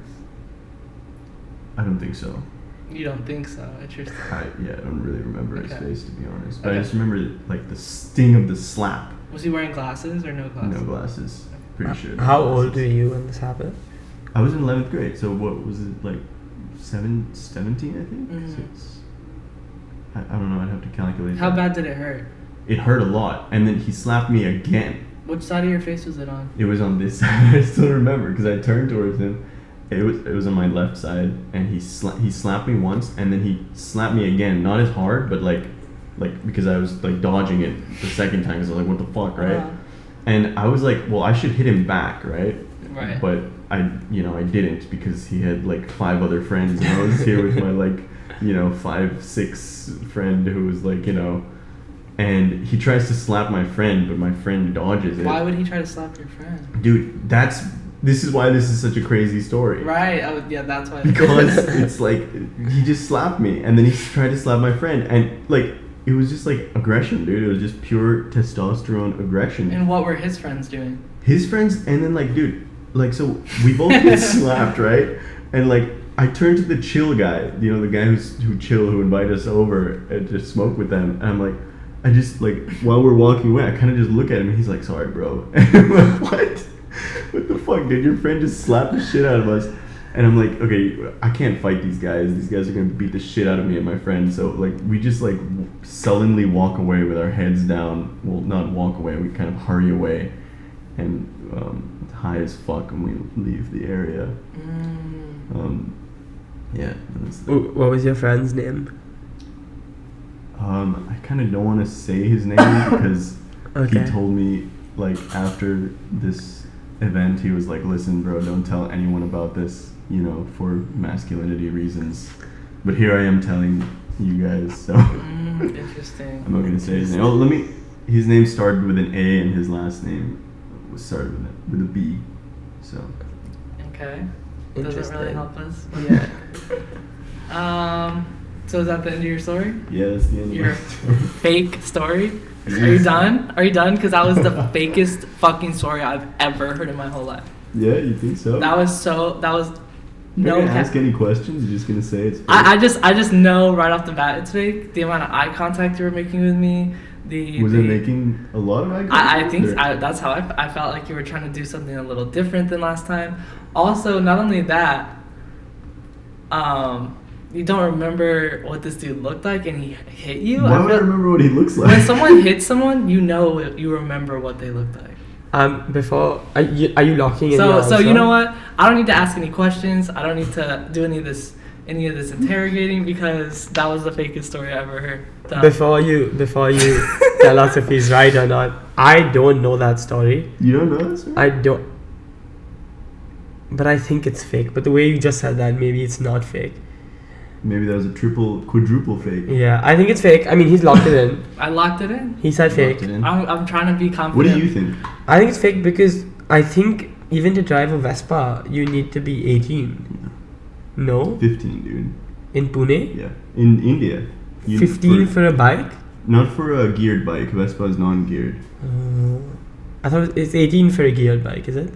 I don't think so. You don't think so? Interesting. I don't really remember his Okay. face, to be honest. But Okay. I just remember like the sting of the slap. Was he wearing glasses or no glasses? No glasses. Pretty sure. no How glasses. old were you when this happened? I was in 11th grade. So what was it, like 17, I think? Mhm. Six. I don't know. I'd have to calculate. How that. bad did it hurt? It hurt a lot, and then he slapped me again. Which side of your face was it on? It was on this side. I still remember because I turned towards him. It was on my left side, and he slapped me once, and then he slapped me again. Not as hard, but like because I was like dodging it the second time because I was like, what the fuck, right? Uh-huh. And I was like, well, I should hit him back, right? Right. But I didn't because he had like 5 other friends, and I was here with my like 5'6" friend who was like and he tries to slap my friend, but my friend dodges it. Why would he try to slap your friend? Dude, this is why this is such a crazy story. Right. Yeah, that's why. Because it's like he just slapped me, and then he tried to slap my friend, and like it was just like aggression, dude. It was just pure testosterone aggression. And what were his friends doing? His friends, and then like, dude, like, so we both get slapped, right? And like I turned to the chill guy, the guy who invited us over to smoke with them, and I'm like, I just like while we're walking away, I kind of just look at him, and he's like, sorry, bro. And I'm like, what? What the fuck, dude? Your friend just slapped the shit out of us. And I'm like, okay, I can't fight these guys. These guys are gonna beat the shit out of me and my friend. So like, we just like sullenly walk away with our heads down. Well, not walk away. We kind of hurry away, and high as fuck when we leave the area. Yeah. What was your friend's name? I kind of don't want to say his name because Okay. he told me like after this event, he was like, listen, bro, don't tell anyone about this, for masculinity reasons. But here I am telling you guys, so Interesting. I'm not gonna say his name. Oh, his name started with an A and his last name was started with a B. So Okay. Doesn't really help us. Yeah. So is that the end of your story? yeah, that's the end Your of my story. fake story? Are you done? Are you done? Because that was the fakest fucking story I've ever heard in my whole life. Yeah, you think so? That was You're no. gonna ask any questions? You're just gonna say it's fake? I just know right off the bat it's fake. The amount of eye contact you were making with me. Was it making a lot of eye contact? I think or- that's how I felt like you were trying to do something a little different than last time. Also, not only that, you don't remember what this dude looked like, and he hit you. Why would I remember what he looks like? When someone hits someone, you remember what they looked like. Before, are you locking in your So answer? you know what? I don't need to ask any questions. I don't need to do any of this interrogating because that was the fakest story I ever heard. Done. Before you tell us if he's right or not, I don't know that story. You don't know this? I don't. But I think it's fake. But the way you just said that, maybe it's not fake. Maybe that was a quadruple fake. Yeah, I think it's fake. I mean, he's locked it in. I locked it in. He said fake. Locked it in. I'm trying to be confident. What do you think? I think it's fake because I think even to drive a Vespa, you need to be 18. No? 15, dude. In Pune? Yeah. In India. 15 for a bike? Not for a geared bike. Vespa is non-geared. I thought it's 18 for a geared bike, is it?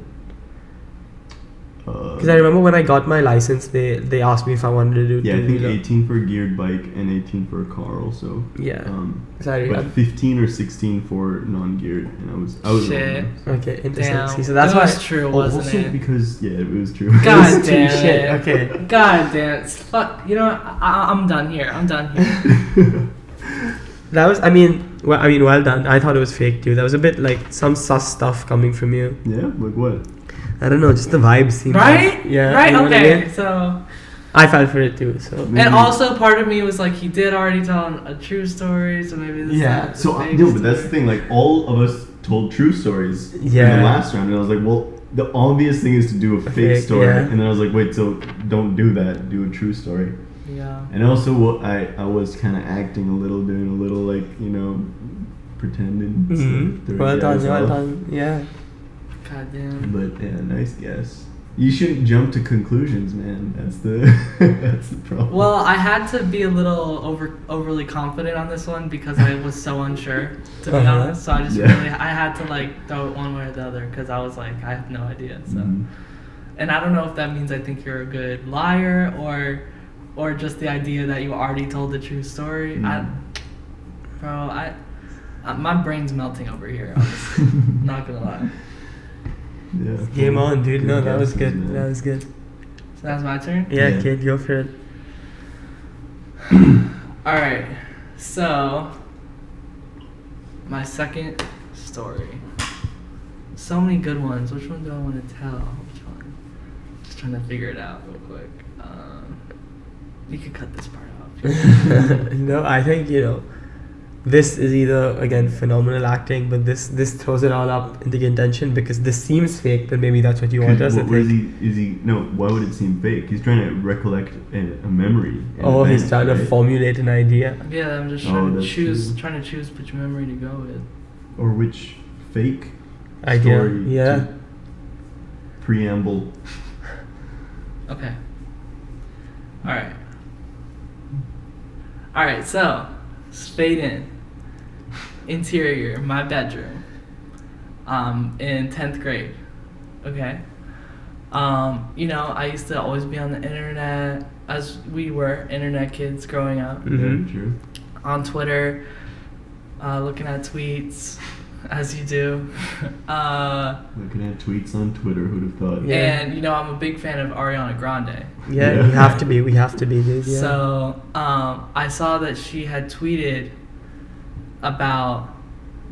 Because I remember when I got my license, they asked me if I wanted to do Yeah, I think two-wheeler. 18 for a geared bike and 18 for a car also. Yeah. But 15 or 16 for non-geared, and I was Shit. wrong. Okay, interesting. Damn. See, so that's that why. was true, wasn't Also it? because it was true. God It's damn shit. it. Okay. God damn it. Fuck. You know what? I'm done here. I'm done here. That was. Well done. I thought it was fake too. That was a bit like some sus stuff coming from you. Yeah, like what? I don't know. Just the vibes seemed. Right? Yeah. Right? you know what I Okay. mean? So. I fell for it too. So. Maybe- And also, part of me was like, he did already tell a true story, so maybe this Yeah. is So but that's the thing. Like all of us told true stories in Yeah. the last round, and I was like, well, the obvious thing is to do a fake fake, story, yeah. and then I was like, wait, so don't do that. Do a true story. Yeah. And also, I was kind of acting a little, doing a little like pretending. Mm-hmm. Well done. Yeah. God damn. But yeah, nice guess. You shouldn't jump to conclusions, man. That's the that's the problem. Well, I had to be a little overly confident on this one because I was so unsure, to be Uh-huh. honest. So I just Yeah. I had to like throw it one way or the other because I was like, I have no idea. So, Mhm. and I don't know if that means I think you're a good liar or just the idea that you already told the true story. My brain's melting over here. Honestly. Not gonna lie. Yeah. Game on, dude. Good No, that was guesses, good. man. That was good. So that's my turn. Yeah, Yeah. kid, go for it. All right. So my second story. So many good ones. Which one do I want to tell? Which one? Just trying to figure it out real quick. You could cut this part off. No, I think this is either again phenomenal acting, but this throws it all up into contention because this seems fake, but maybe that's what you want us to What is think. he? No. Why would it seem fake? He's trying to recollect a memory. an Oh, he's event, trying to right? formulate an idea. Yeah, I'm just Oh, trying to that's choose true. which memory to go with. Or which fake Idea. story Yeah. to preamble. Okay. All right. So, fade in. Interior, my bedroom. In 10th grade. Okay. I used to always be on the internet, as we were internet kids growing up, Mhm. Yeah, true. on Twitter, looking at tweets, as you do. Looking at tweets on Twitter, who'd have thought? Yeah. And I'm a big fan of Ariana Grande. Yeah, Yeah. we have to be. We have to be, dude. Yeah. So I saw that she had tweeted about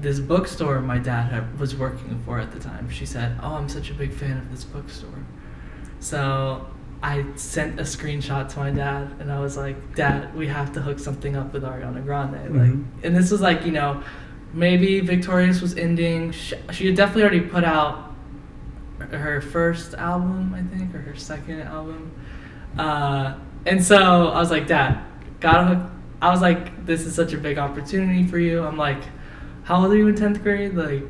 this bookstore my dad was working for at the time. She said, "Oh, I'm such a big fan of this bookstore." So I sent a screenshot to my dad, and I was like, "Dad, we have to hook something up with Ariana Grande." Mhm. And this was like, maybe Victorious was ending. She had definitely already put out her first album, I think, or her second album. And so I was like, Dad, gotta hook. I was like, this is such a big opportunity for you. I'm like, how old are you in 10th grade? Like,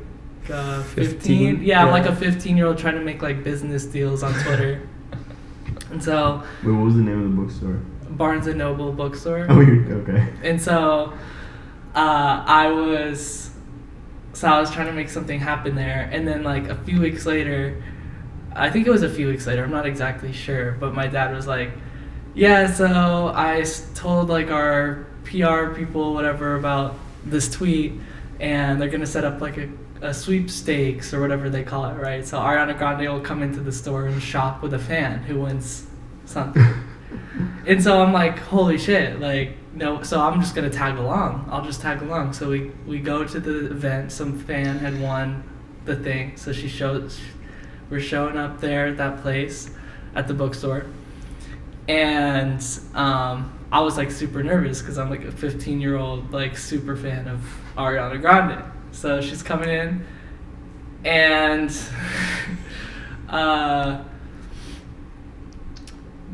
15? Yeah, I'm like a 15-year-old trying to make like business deals on Twitter. And so, Wait, what was the name of the bookstore? Barnes and Noble bookstore. Oh, you're okay. And so, I was trying to make something happen there. And then like a few weeks later, I think it was a few weeks later, I'm not exactly sure, but my dad was like, yeah, so I told like our PR people, whatever, about this tweet, and they're gonna set up like a sweepstakes or whatever they call it, right? So Ariana Grande will come into the store and shop with a fan who wins something. And so I'm like, holy shit, like, no, so I'm just gonna tag along. I'll just tag along. So we go to the event, some fan had won the thing, so we're showing up there at that place at the bookstore. And I was like super nervous because I'm like a 15-year-old like super fan of Ariana Grande. So she's coming in, and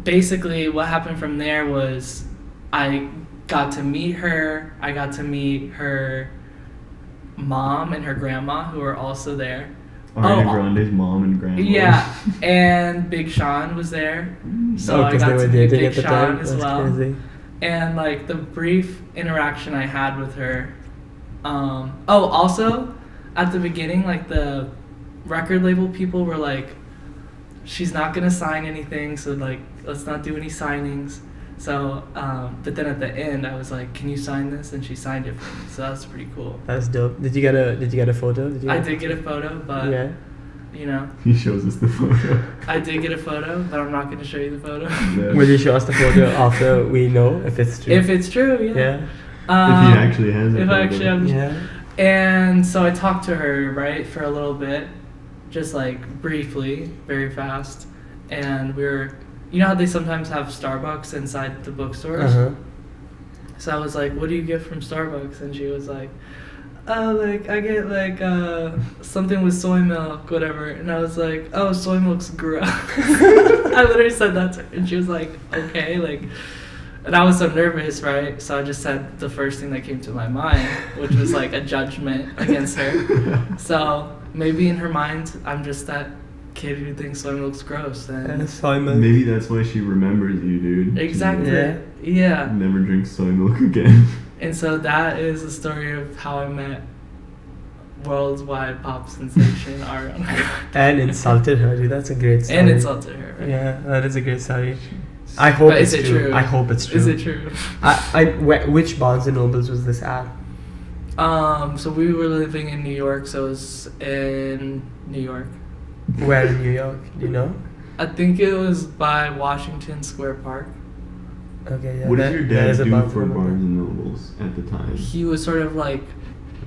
basically what happened from there was I got to meet her. I got to meet her mom and her grandma, who were also there. Ariana Grande's mom and grandma. Yeah, and Big Sean was there. So I because got they to were meet dating Big at the Sean time. as That's well. crazy. And like the brief interaction I had with her. Also, at the beginning, like the record label people were like, she's not gonna sign anything, so like let's not do any signings. So, but then at the end, I was like, "Can you sign this?" And she signed it for me. So that was pretty cool. That's dope. Did you get a photo? I did get a photo, but yeah. you know, He shows us the photo. I did get a photo, but I'm not going to show you the photo. No. Will you show us the photo after we know if it's true? If it's true, yeah. Yeah. If he actually has a If photo. I actually have. Yeah. And so I talked to her, right, for a little bit, just like briefly, very fast, and we were. You know how they sometimes have Starbucks inside the bookstores? Uh-huh. So I was like, "What do you get from Starbucks?" And she was like, "Oh, like I get like something with soy milk, whatever." And I was like, "Oh, soy milk's gross." I literally said that to her, and she was like, "Okay," like. And I was so nervous, right? So I just said the first thing that came to my mind, which was like a judgment against her. So maybe in her mind, I'm just that kid who thinks soy milk's gross. And Soy milk. Maybe that's why she remembers you, dude. exactly. Yeah. Yeah. Never drink soy milk again. And so that is the story of how I met worldwide pop sensation Ariana Grande. And insulted her, dude. That's a great story. And insulted her. Right? Yeah, that is a great story. I hope But it's is it true. true? I hope it's true. Is it true? Which Barnes and Nobles was this at? So we were living in New York, so it was in New York. Where in New York? Do you know? I think it was by Washington Square Park. Okay, yeah. What did your that dad is a do Barnes for and Noble. Barnes and Nobles at the time? He was sort of like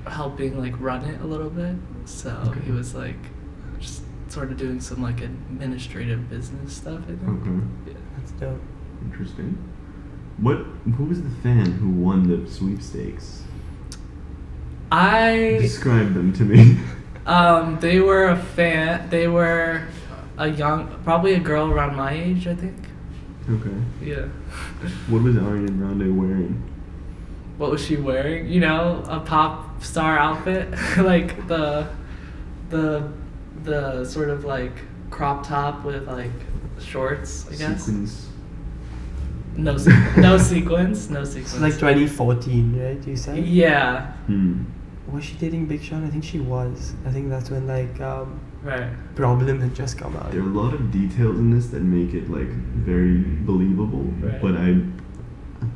helping like run it a little bit. So Okay. he was like just sort of doing some like administrative business stuff, I think. Okay. Yeah. That's dope. Interesting. Who was the fan who won the sweepstakes? Describe them to me. They were a fan. They were probably a girl around my age, I think. Okay. Yeah. What was Ariana Grande wearing? What was she wearing? You know, a pop star outfit, like the sort of like crop top with like shorts, I guess. Sequins. No sequins. It's like 2014, right? You said? Yeah. Was she dating Big Sean? I think she was. I think that's when like Right. Problem had just come out. There are a lot of details in this that make it like very believable, Right. but I'm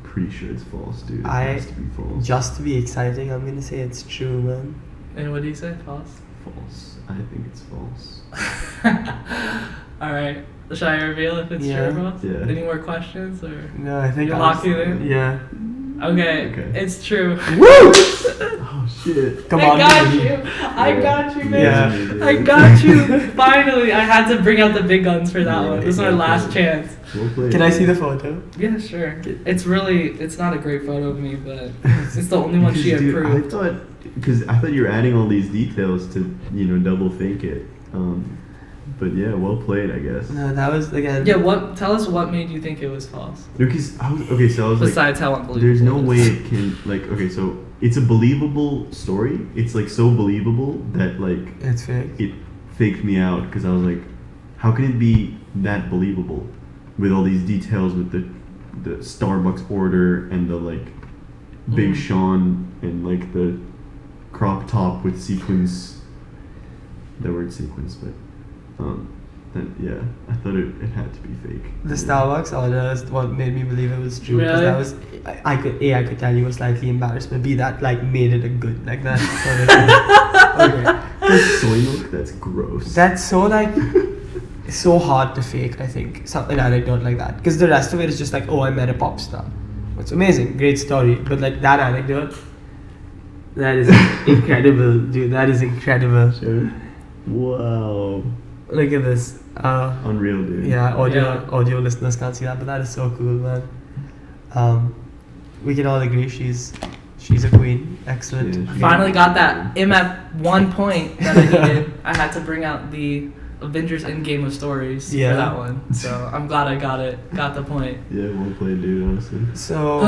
pretty sure it's false, dude. It has to be false. Just to be exciting, I'm gonna say it's true, man. And what do you say? False. False. I think it's false. All right. Shall I reveal if it's Yeah. true or false? Yeah. Any more questions or? No, I think You're I was- locking it in? Yeah. Okay. Okay. It's true. Woo! Oh shit. Come I on, got baby. you. I Yeah. got you, man. Yeah. I got you. Finally, I had to bring out the big guns for that Yeah, one. This is my okay. last chance. Well played. Can I see the photo? Yeah, sure. It's not a great photo of me, but it's the only one she Because, dude, approved. I thought you were adding all these details to double think it. But yeah, well played, I guess. No, that was again. Yeah, tell us what made you think it was false? Because I was like, Besides how unbelievable. there's no it is. way it can so it's a believable story. It's like so believable that like It's fake. it faked me out because I was like, how can it be that believable with all these details with the Starbucks order and the like Big Mhm. Sean and like the crop top with sequins. The word sequins, but then yeah, I thought it had to be fake. The Starbucks order is what made me believe it was true. 'Cause Really? that was I could tell you was slightly embarrassed, but B that like made it a good like that sort of thing. Okay. Soy milk? That's gross. That's so like so hard to fake. I think an anecdote like that because the rest of it is just like, oh, I met a pop star. It's amazing, great story, but like that anecdote, that is incredible, dude. That is incredible. Sure. Wow. Look at this. Unreal, dude. Yeah, Yeah. audio listeners can't see that, but that is so cool, man. We can all agree she's a queen. Excellent. Yeah, she- Finally got that MF 1 point that I needed. I had to bring out the Avengers Endgame of stories Yeah. for that one. So I'm glad I got it. Got the point. Yeah, well played, dude. Honestly. So,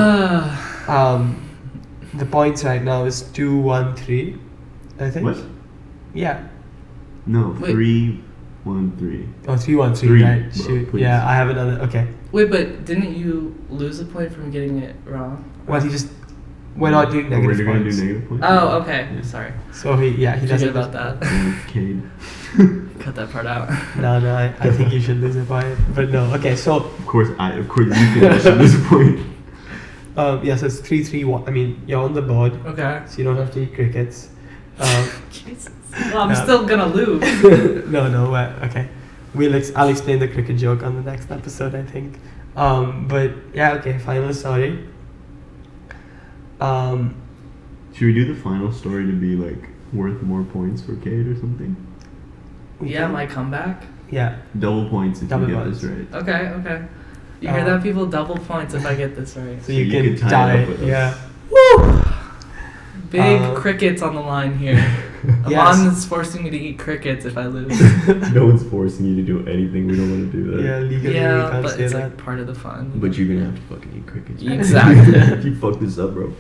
the points right now is 2-1-3, I think. What? Yeah. No, Wait. 3-1. 1-3. Oh, 3-1-3, Three, right? bro, Shoot. please. Yeah, I have another. Okay. Wait, but didn't you lose a point from getting it wrong? Well, we're not doing negative We're gonna points. do negative points. Oh, okay. Yeah. Sorry. So he Forget doesn't. about that. Cade. Cut that part out. No, I think you should lose a point. But no, okay, so Of course you finish at this point. yeah, so it's 3-3-1. I mean, you're on the board, Okay. so you don't have to eat crickets. Jesus. Well, I'm Yeah. still gonna lose. No, okay. I'll explain the cricket joke on the next episode, I think. But yeah, okay, final story. Should we do the final story to be like worth more points for Cade or something? Yeah, my comeback. Yeah, Double points if Double you get points. this right. Okay. You hear that, people? Double points if I get this right. so you can could tie it die. up with us. Yeah. Woo! Big Um, crickets on the line here. Yes. Amon is forcing me to eat crickets if I lose. No one's forcing you to do anything. We don't want to do that. Yeah, legally we Yeah, can't but say it's that. like part of the fun. But you're gonna have to fucking eat crickets. Exactly. If you fuck this up, bro.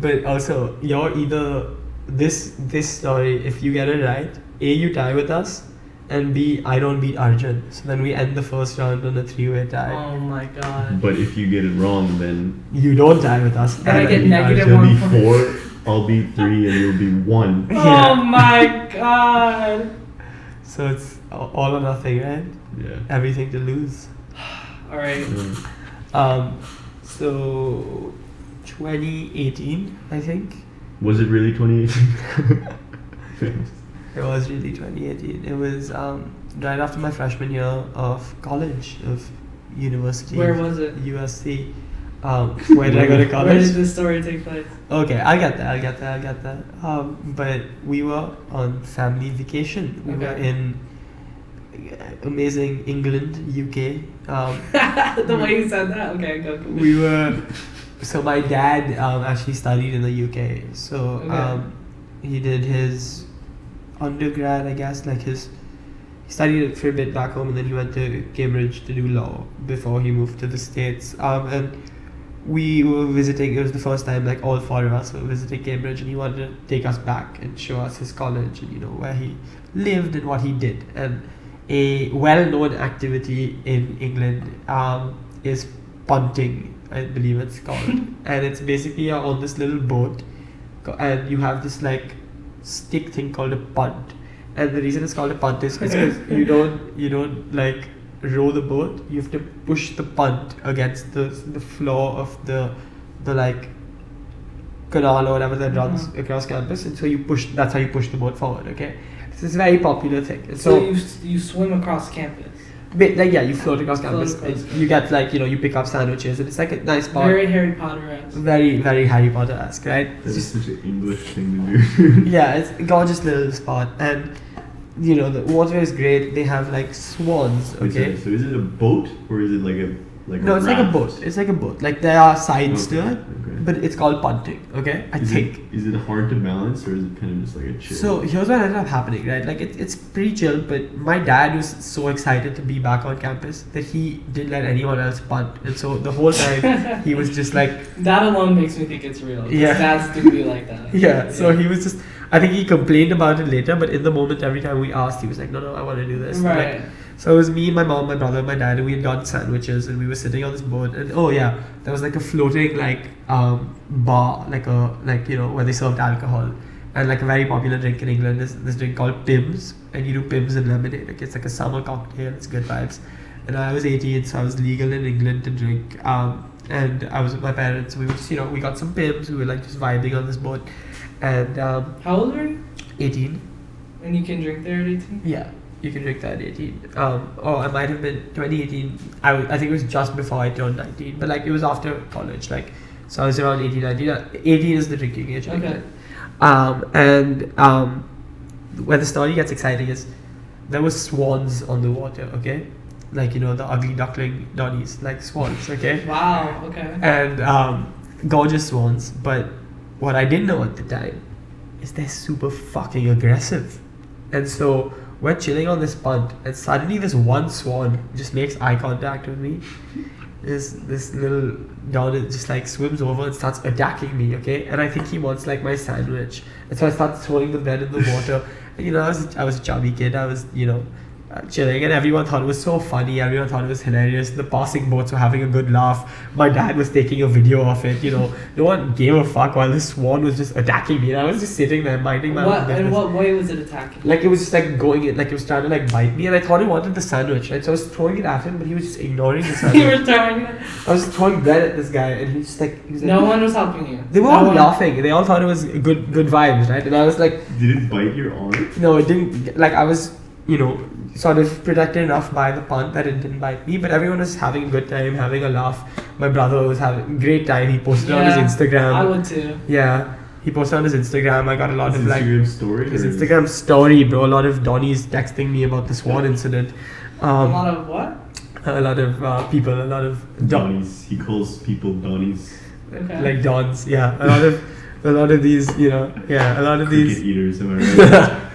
But also, you're either this story. If you get it right, A, you tie with us, and B, I don't beat Arjun. So then we end the first round on a 3-way tie. Oh my god. But if you get it wrong, then You don't tie with us. And I get beat negative Arjun. there'll be 1 point. 4. I'll be 3, and you'll be 1. Yeah. Oh my god. So it's all or nothing, right? Yeah. Everything to lose. Alright. So 2018, I think. Was it really 2018? It was really 2018. It was right after my freshman year of college, of university. Where was it? USC. Where did I go to Where college? did this story take place? Okay, I'll get that. But we were on family vacation. We were Okay. in amazing England, UK. The way you said that. Okay, go. We were. So my dad actually studied in the UK. So Okay. he did his undergrad, I guess, he studied it for a bit back home, and then he went to Cambridge to do law before he moved to the States. And we were visiting. It was the first time all 4 of us were visiting Cambridge, and he wanted to take us back and show us his college and where he lived and what he did. And a well-known activity in England is punting, I believe it's called. And it's basically you're on this little boat, and you have this stick thing called a punt. And the reason it's called a punt is because you don't row the boat. You have to push the punt against the floor of the canal or whatever that runs across campus, and so that's how you push the boat forward. Okay, this is a very popular thing. And So you swim across campus. you float across campus. across And you get you pick up sandwiches, and it's like a nice spot. Very Harry Potter-esque. Very, very Harry Potter-esque, right? That is such an English thing to do. Yeah, it's a gorgeous little spot, and the water is great. They have swans. Okay. So is it a boat or is it like a No, it's like a raft? boat. It's like a boat. There are sides to it, Okay. but it's called punting. Okay, I think. Is it hard to balance or is it kind of just like a chill? So here's what ended up happening, right? It's pretty chill, but my dad was so excited to be back on campus that he didn't let anyone else punt, and so the whole time he was just That alone makes me think it's real. Yeah. Dads do be like that. yeah. So he was just. I think he complained about it later, but in the moment, every time we asked, he was like, "No, I want to do this." Right. So it was me, my mom, my brother, my dad, and we had gotten sandwiches, and we were sitting on this boat, and there was a floating bar, where they served alcohol, and a very popular drink in England is this drink called Pimm's, and you do Pimm's and lemonade. Okay, it's a summer cocktail, it's good vibes. And I was 18, so I was legal in England to drink, and I was with my parents. We were just, we got some Pimm's, we were just vibing on this boat, and How old are you? 18. And you can drink there at 18? Yeah. You can drink that at 18. I might have been 2018. I think it was just before I turned 19. But it was after college. So I was around 18, 19. 18 is the drinking age. Okay. Where the story gets exciting is there were swans on the water, okay? The ugly duckling donnies, swans, okay? Wow, okay. And gorgeous swans. But what I didn't know at the time is they're super fucking aggressive. And so we're chilling on this punt, and suddenly this one swan just makes eye contact with me. This little don just swims over and starts attacking me, okay? And I think he wants my sandwich. And so I start throwing the bread in the water. And I was a chubby kid. I was chilling, and everyone thought it was so funny. Everyone thought it was hilarious. The passing boats were having a good laugh. My dad was taking a video of it. No one gave a fuck while the swan was just attacking me, and I was just sitting there minding my own business. In what way was it attacking? Like it was just like going in, like it was trying to like bite me, and I thought it wanted the sandwich, right? So I was throwing it at him, but he was just ignoring the sandwich. You were throwing it? I was throwing bread at this guy, and he was like, no one was helping you. They were all laughing. They all thought it was good vibes, right? And I was like, did it bite your arm? no, it didn't. Like I was, sort of protected enough by the punt that it didn't bite me. But everyone was having a good time, having a laugh. My brother was having a great time. He posted on his Instagram. I would too. Yeah, he posted on his Instagram. I got a lot of like Instagram story. His Instagram story, bro. A lot of Donnies texting me about the swan incident. A lot of what? A lot of people. A lot of Donnies. He calls people Donnies. Okay. Like Dons. Yeah, a lot of these, a lot of Cricket these eaters, am I right?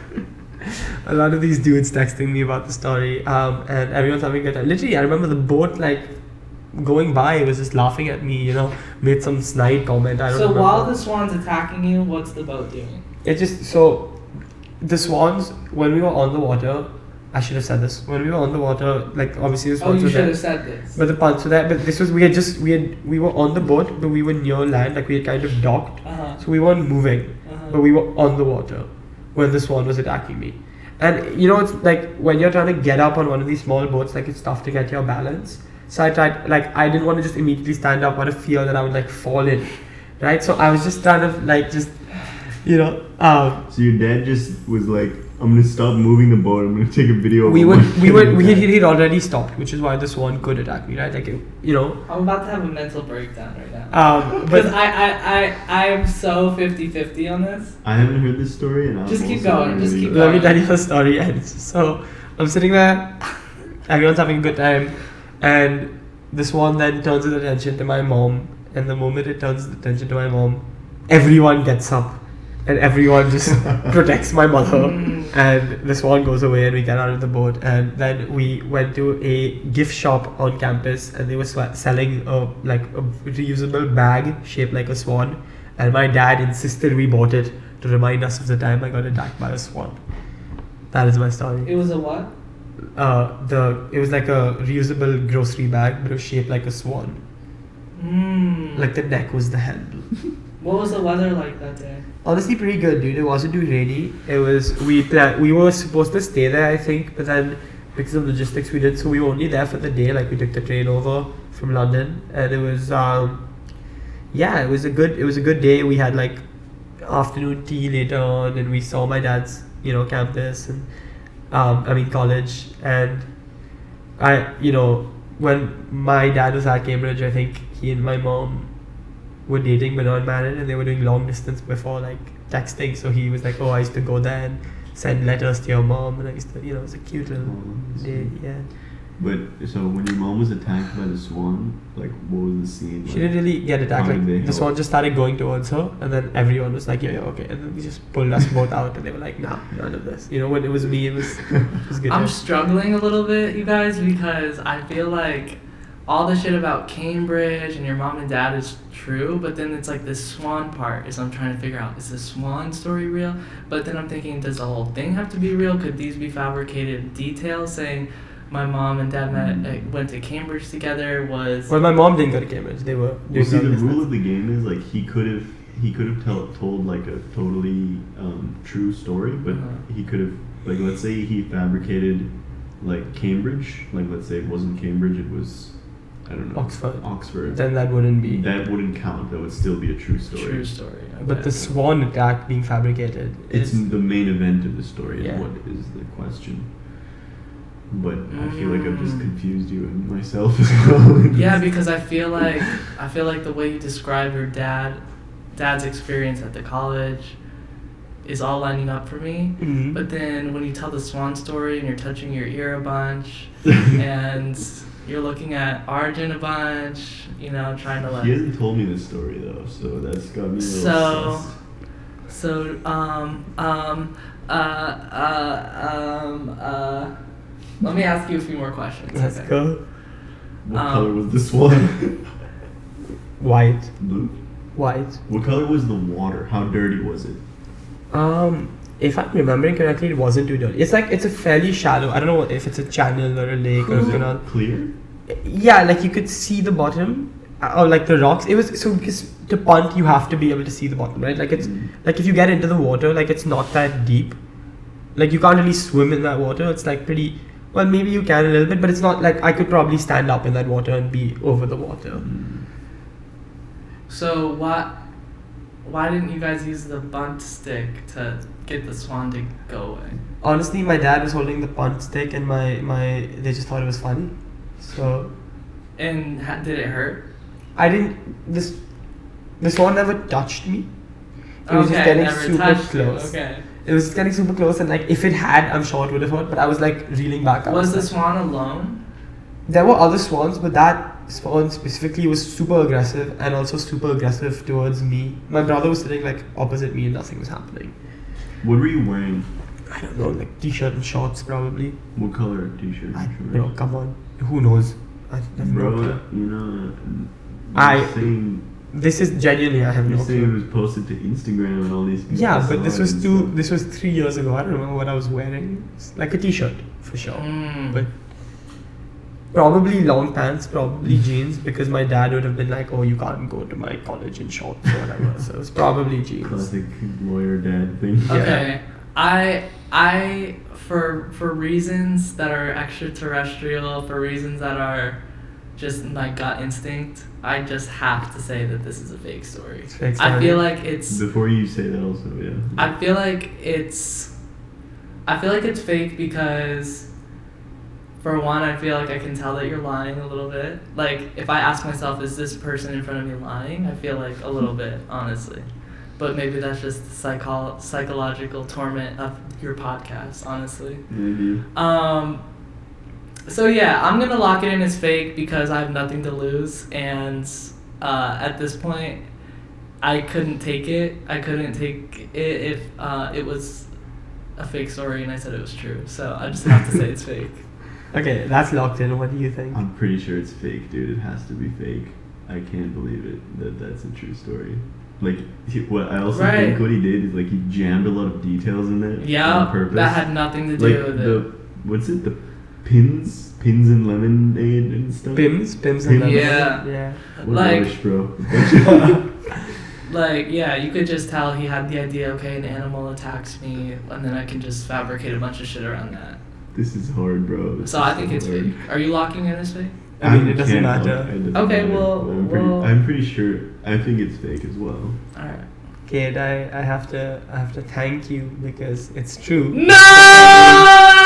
a lot of these dudes texting me about the story, and everyone's having a good time. Literally, I remember the boat like going by was just laughing at me, made some snide comment. I don't So remember. while the swan's attacking you, what's the boat doing? It just so the swans when we were on the water. I should have said this when we were on the water. Like obviously the swans you were should there. have said this. But the punts were there. But this was we were on the boat, but we were near land. Like we had kind of docked, so we weren't moving, but we were on the water when the swan was attacking me. And it's like when you're trying to get up on one of these small boats, like it's tough to get your balance. So I tried, like I didn't want to just immediately stand up out of fear that I would like fall in, right? So I was just trying to like just, So your dad just was like, I'm gonna stop moving the boat. I'm gonna take a video. He'd already stopped, which is why the swan could attack me, right? Like I'm about to have a mental breakdown right now. But Because I am so 50-50 on this. I haven't heard this story, and Just keep going. Just keep let me going. tell you the story ends. So I'm sitting there, everyone's having a good time, and the swan then turns its attention to my mom, and the moment it turns its attention to my mom, everyone gets up. And everyone just protects my mother, and the swan goes away, and we get out of the boat, and then we went to a gift shop on campus, and they were selling a reusable bag shaped like a swan, and my dad insisted we bought it to remind us of the time I got attacked by a swan. That is my story. It was a what? It was like a reusable grocery bag, but it was shaped like a swan. Like the neck was the handle. What was the weather like that day? Honestly, pretty good, dude. It wasn't too rainy. It was we were supposed to stay there, I think, but then because of logistics, we did. So we were only there for the day. Like we took the train over from London, and it was it was a good day. We had like afternoon tea later on, and we saw my dad's campus and college, and when my dad was at Cambridge, I think he and my mom were dating but not married, and they were doing long distance before like texting. So he was like, I used to go there and send letters to your mom, and I used to, it was a cute little day. Yeah. But so when your mom was attacked by the swan, like what was the scene? She didn't really get attacked. How did they Like the help? swan just started going towards her, and then everyone was like, yeah, okay. And then we just pulled us both out, and they were like, nah, none of this. When it was me, it was good. I'm struggling a little bit, you guys, because I feel like all the shit about Cambridge and your mom and dad is true, but then it's like this swan part is I'm trying to figure out, is the swan story real? But then I'm thinking, does the whole thing have to be real? Could these be fabricated details saying my mom and dad went to Cambridge together? Well, my mom didn't go to Cambridge. They were doing See, the long rule distance. of the game is like he could have told like a totally true story, but he could have, like, let's say he fabricated like Cambridge, like let's say it wasn't Cambridge, it was, I don't know, Oxford. Then that wouldn't be. That wouldn't count. That would still be a true story. True story. Okay. But the swan attack being fabricated It's is. the main event of the story. Yeah. Is what is the question? But I feel like I've just confused you and myself as well. Yeah, because I feel like the way you describe your dad's experience at the college is all lining up for me. Mhm. But then when you tell the swan story and you're touching your ear a bunch and you're looking at Arjun a bunch, trying to He hasn't told me this story though, so that's got me a little sus. Let me ask you a few more questions. Let's okay? go. What color was this one? White. Blue. White. What color was the water? How dirty was it? if I'm remembering correctly, it wasn't too dirty. It's like it's a fairly shallow. I don't know if it's a channel or a lake or a Was canal. it clear? Yeah, like you could see the bottom or like the rocks. It was so because to punt you have to be able to see the bottom, right? Like it's like if you get into the water, like it's not that deep. Like you can't really swim in that water. It's like pretty. Well, maybe you can a little bit, but it's not like I could probably stand up in that water and be over the water. So why didn't you guys use the bunt stick to get the swan to go away? Honestly, my dad was holding the punt stick, and my they just thought it was funny. So And did it hurt? I didn't. The swan never touched me. It was just getting never super touched you. close. Okay. It was getting super close, and like if it had, I'm sure it would have hurt. But I was like reeling back. Was the like, swan alone? There were other swans, but that swan specifically was super aggressive and also super aggressive towards me. My brother was sitting like opposite me, and nothing was happening. What were you wearing? I don't know, like t-shirt and shorts probably. What color t-shirt? Bro, come on. Who knows? I have no Bro, clue. you know, I- you're saying, This is genuinely I have you're no saying it clue. was posted to Instagram and all these people. Yeah, saw but this it was and stuff. this was 3 years ago. I don't remember what I was wearing. It's like a t-shirt for sure. But probably long pants, probably jeans, because my dad would have been like, "Oh, you can't go to my college in shorts or whatever." So it was probably jeans. Classic lawyer dad thing. Okay. I for reasons that are extraterrestrial, for reasons that are just my gut instinct, I just have to say that this is a fake story. It's fake I story. feel like it's Before you say that, also, yeah. I feel like it's fake because for one, I feel like I can tell that you're lying a little bit. Like if I ask myself, is this person in front of me lying? I feel like a little bit, honestly. But maybe that's just the psychological torment of your podcast, honestly. Maybe. So yeah, I'm gonna lock it in as fake because I have nothing to lose, and at this point, I couldn't take it. I couldn't take it if it was a fake story and I said it was true. So I just have to say it's fake. Okay, that's locked in. What do you think? I'm pretty sure it's fake, dude. It has to be fake. I can't believe it that that's a true story. Like, what I also Right. think what he did is like he jammed a lot of details in there Yeah, on purpose. that had nothing to do like with the it. what's it, the pins and lemonade and stuff. Pims and Pims. lemons. Yeah. Yeah. What Like- rubbish, bro. Like, yeah, you could just tell he had the idea, okay, an animal attacks me, and then I can just fabricate a bunch of shit around that. This is hard, bro. This So is I think it's hard. fake. Are you locking it as fake? I mean, it doesn't can't matter. look, it doesn't Okay, matter. well- I'm pretty sure. I think it's fake as well. Alright. Cade, I have to thank you because it's true. That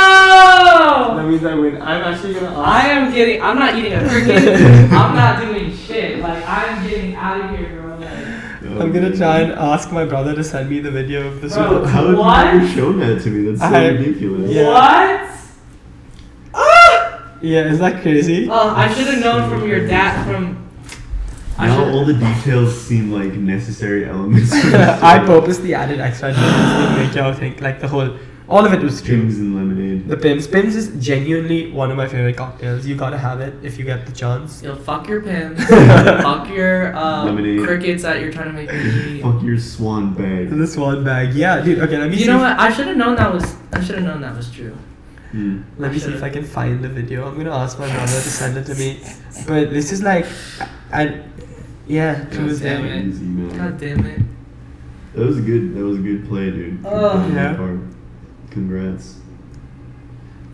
No! means I win. I'm actually gonna I'm not eating a cricket. I'm not doing shit. Like, I'm getting out of here, bro. Like, I'm gonna try and ask my brother to send me the video of the Bro, Super. How have What? you never shown that to me? That's so I- ridiculous. Yeah. What? Yeah, is that crazy? Oh, I should have known from your dad. I Now should. all the details seem like necessary elements. for the I story. purposely added extra details to make y'all think like all of it was true. Pims and lemonade. The Pims. Pims is genuinely one of my favorite cocktails. You gotta have it if you get the chance. You'll fuck your pins. Fuck your Lemonade. crickets that you're trying to make me eat. Fuck your swan bag. This one bag. Yeah, dude. Okay, let me see. You know if- what? I should have known that was. true. Hmm. Let me see if I can find the video. I'm gonna ask my brother to send it to me. But this is like, yeah, true God as damn damn. it. Easy, man. God damn it. That was a good play, dude. Good Oh. play on your Yeah. part. Congrats.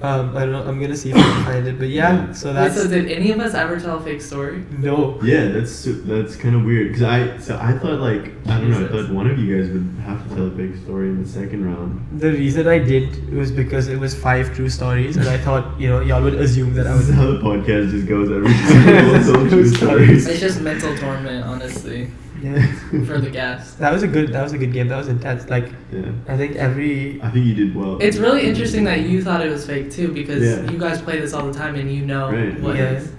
I don't know. I'm gonna see if I can find it. But yeah, so Wait, that's so did any of us ever tell a fake story? no. Yeah, that's kind of weird because I thought like I don't know, I Jesus. thought one of you guys would have to tell a fake story in the second round. The reason I did was because it was 5 true stories, and I thought y'all would assume that I This was. is how the podcast just goes every time. It's all true stories. It's just mental torment, honestly, Yeah. for the guest. That was a good game. That was intense. Like Yeah, I think every I think you did well. It's really interesting that you thought it was fake too, because Yeah. you guys play this all the time and you know Right. what Yeah. is.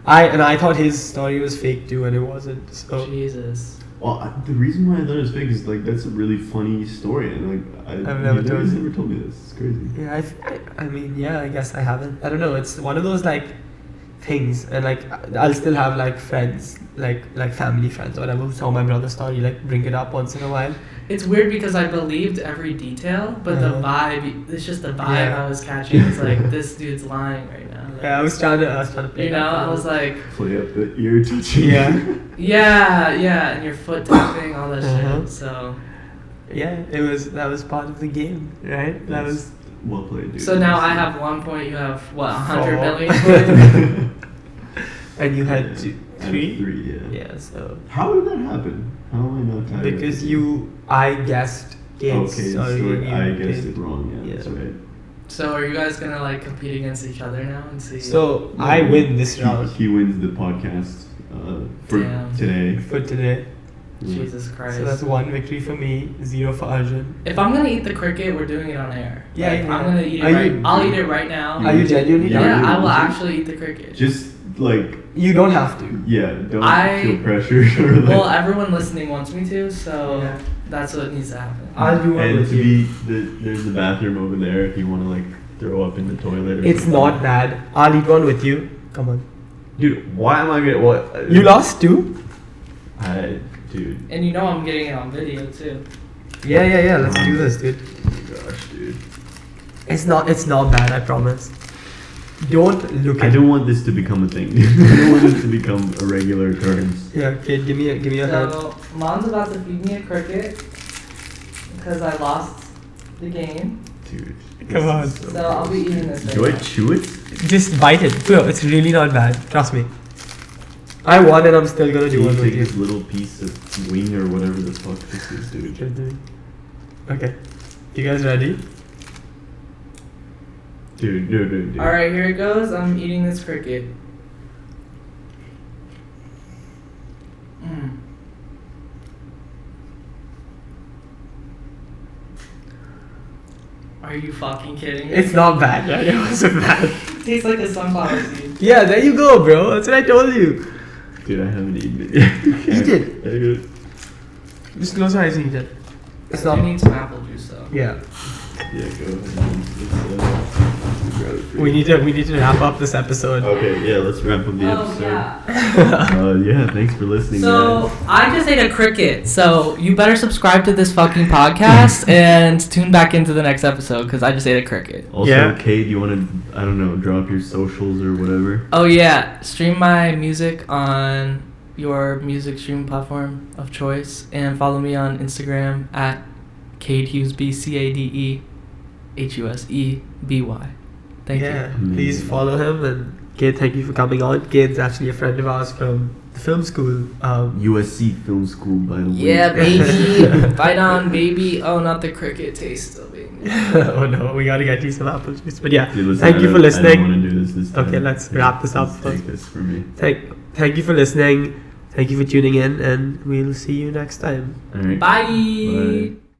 I thought his story was fake too, and it wasn't. So Jesus. Well, the reason why I thought it was fake is like that's a really funny story, and like I've never you told guys you. never told me this. It's crazy. yeah, I mean, yeah, I guess I haven't. I don't know. It's one of those like things, and like I'll still have like friends, like family friends or whatever, who saw my brother's story, like bring it up once in a while. It's weird because I believed every detail, but the vibe, it's just the vibe I was catching. It's like, this dude's lying right now. Like, Yeah, I was trying to play. you know, I was like, Play up the ear touching. yeah, and your foot tapping, all that shit. So Yeah, that was part of the game, right? That was. Well played, dude. so now I have 1 point. You have what? 100 4. million points. And you had I had 3. 3, yeah. Yeah, so How did that happen? How am I not tired? because I guessed Cade's Okay, story. so you I guessed did. it wrong. Yeah, that's Yeah. right. So are you guys gonna like compete against each other now and see? So I win this round He wins the podcast for Damn. today. for today. Jesus Christ. So that's 1 victory for me, 0 for Arjun. If I'm gonna eat the cricket, we're doing it on air. Yeah, Like, yeah. I'm gonna eat it Are right. you- I'll eat it right now. Are you genuinely Yeah, down? Yeah, I will you- actually eat the cricket. Just like, You don't have to. yeah, don't I- feel pressured or like. Well, everyone listening wants me to, so Yeah. that's what needs to happen. I'll do one and with to you. there's the bathroom over there if you want to like throw up in the toilet. Or It's something. not bad. I'll eat one with you. Come on. Dude, why am I getting what? You lost 2? Dude. And you know I'm getting it on video too. Yeah. Let's do this, dude. Oh my gosh, dude. It's not bad. I promise. Don't look I at. don't want this to become a thing. I don't want this to become a regular occurrence. Yeah, Kate, give me a hand. So Mom's about to feed me a cricket because I lost the game. Dude. Come this on. is So I'll be eating this. Do I right now. chew it? Just bite it. Bro, it's really not bad. Trust me. I won and I'm still gonna do Can one you with take you. this little piece of wing or whatever the fuck this is, dude? Okay. You guys ready? Dude. All right, here it goes. I'm eating this cricket. Mm. Are you fucking kidding me? It's not bad, right? It wasn't bad. It tastes like a sunflower seed. Yeah, there you go, bro. That's what I told you. Dude, I haven't eaten it yet. Eat it. Yeah, good. Just close your eyes and eat it. It's You not. need some apple juice though. Yeah. Yeah, go ahead. Grab it for We you. need to wrap up this episode. Okay, yeah, let's wrap up the Oh episode. yeah. Yeah, thanks for listening, So guys. I just ate a cricket. So you better subscribe to this fucking podcast and tune back into the next episode because I just ate a cricket. Also, Yeah. Cade, you want to, I don't know, drop your socials or whatever? Oh yeah, stream my music on your music streaming platform of choice and follow me on Instagram at Cade Huseby, CadeHuseby. Thank Yeah. you. Please follow him, and Cade, thank you for coming on. Cade's actually a friend of ours from the film school. USC Film School, by the way. Yeah, baby. Bite on, baby. Oh, not the cricket taste still being. Oh no, we gotta get you some apple juice. But yeah, Dude, listen, thank you for I listening. don't want to do this time. Okay, let's wrap this up Let's first. Take this from me. Thank you for listening. Thank you for tuning in, and we'll see you next time. All right. Bye. Bye.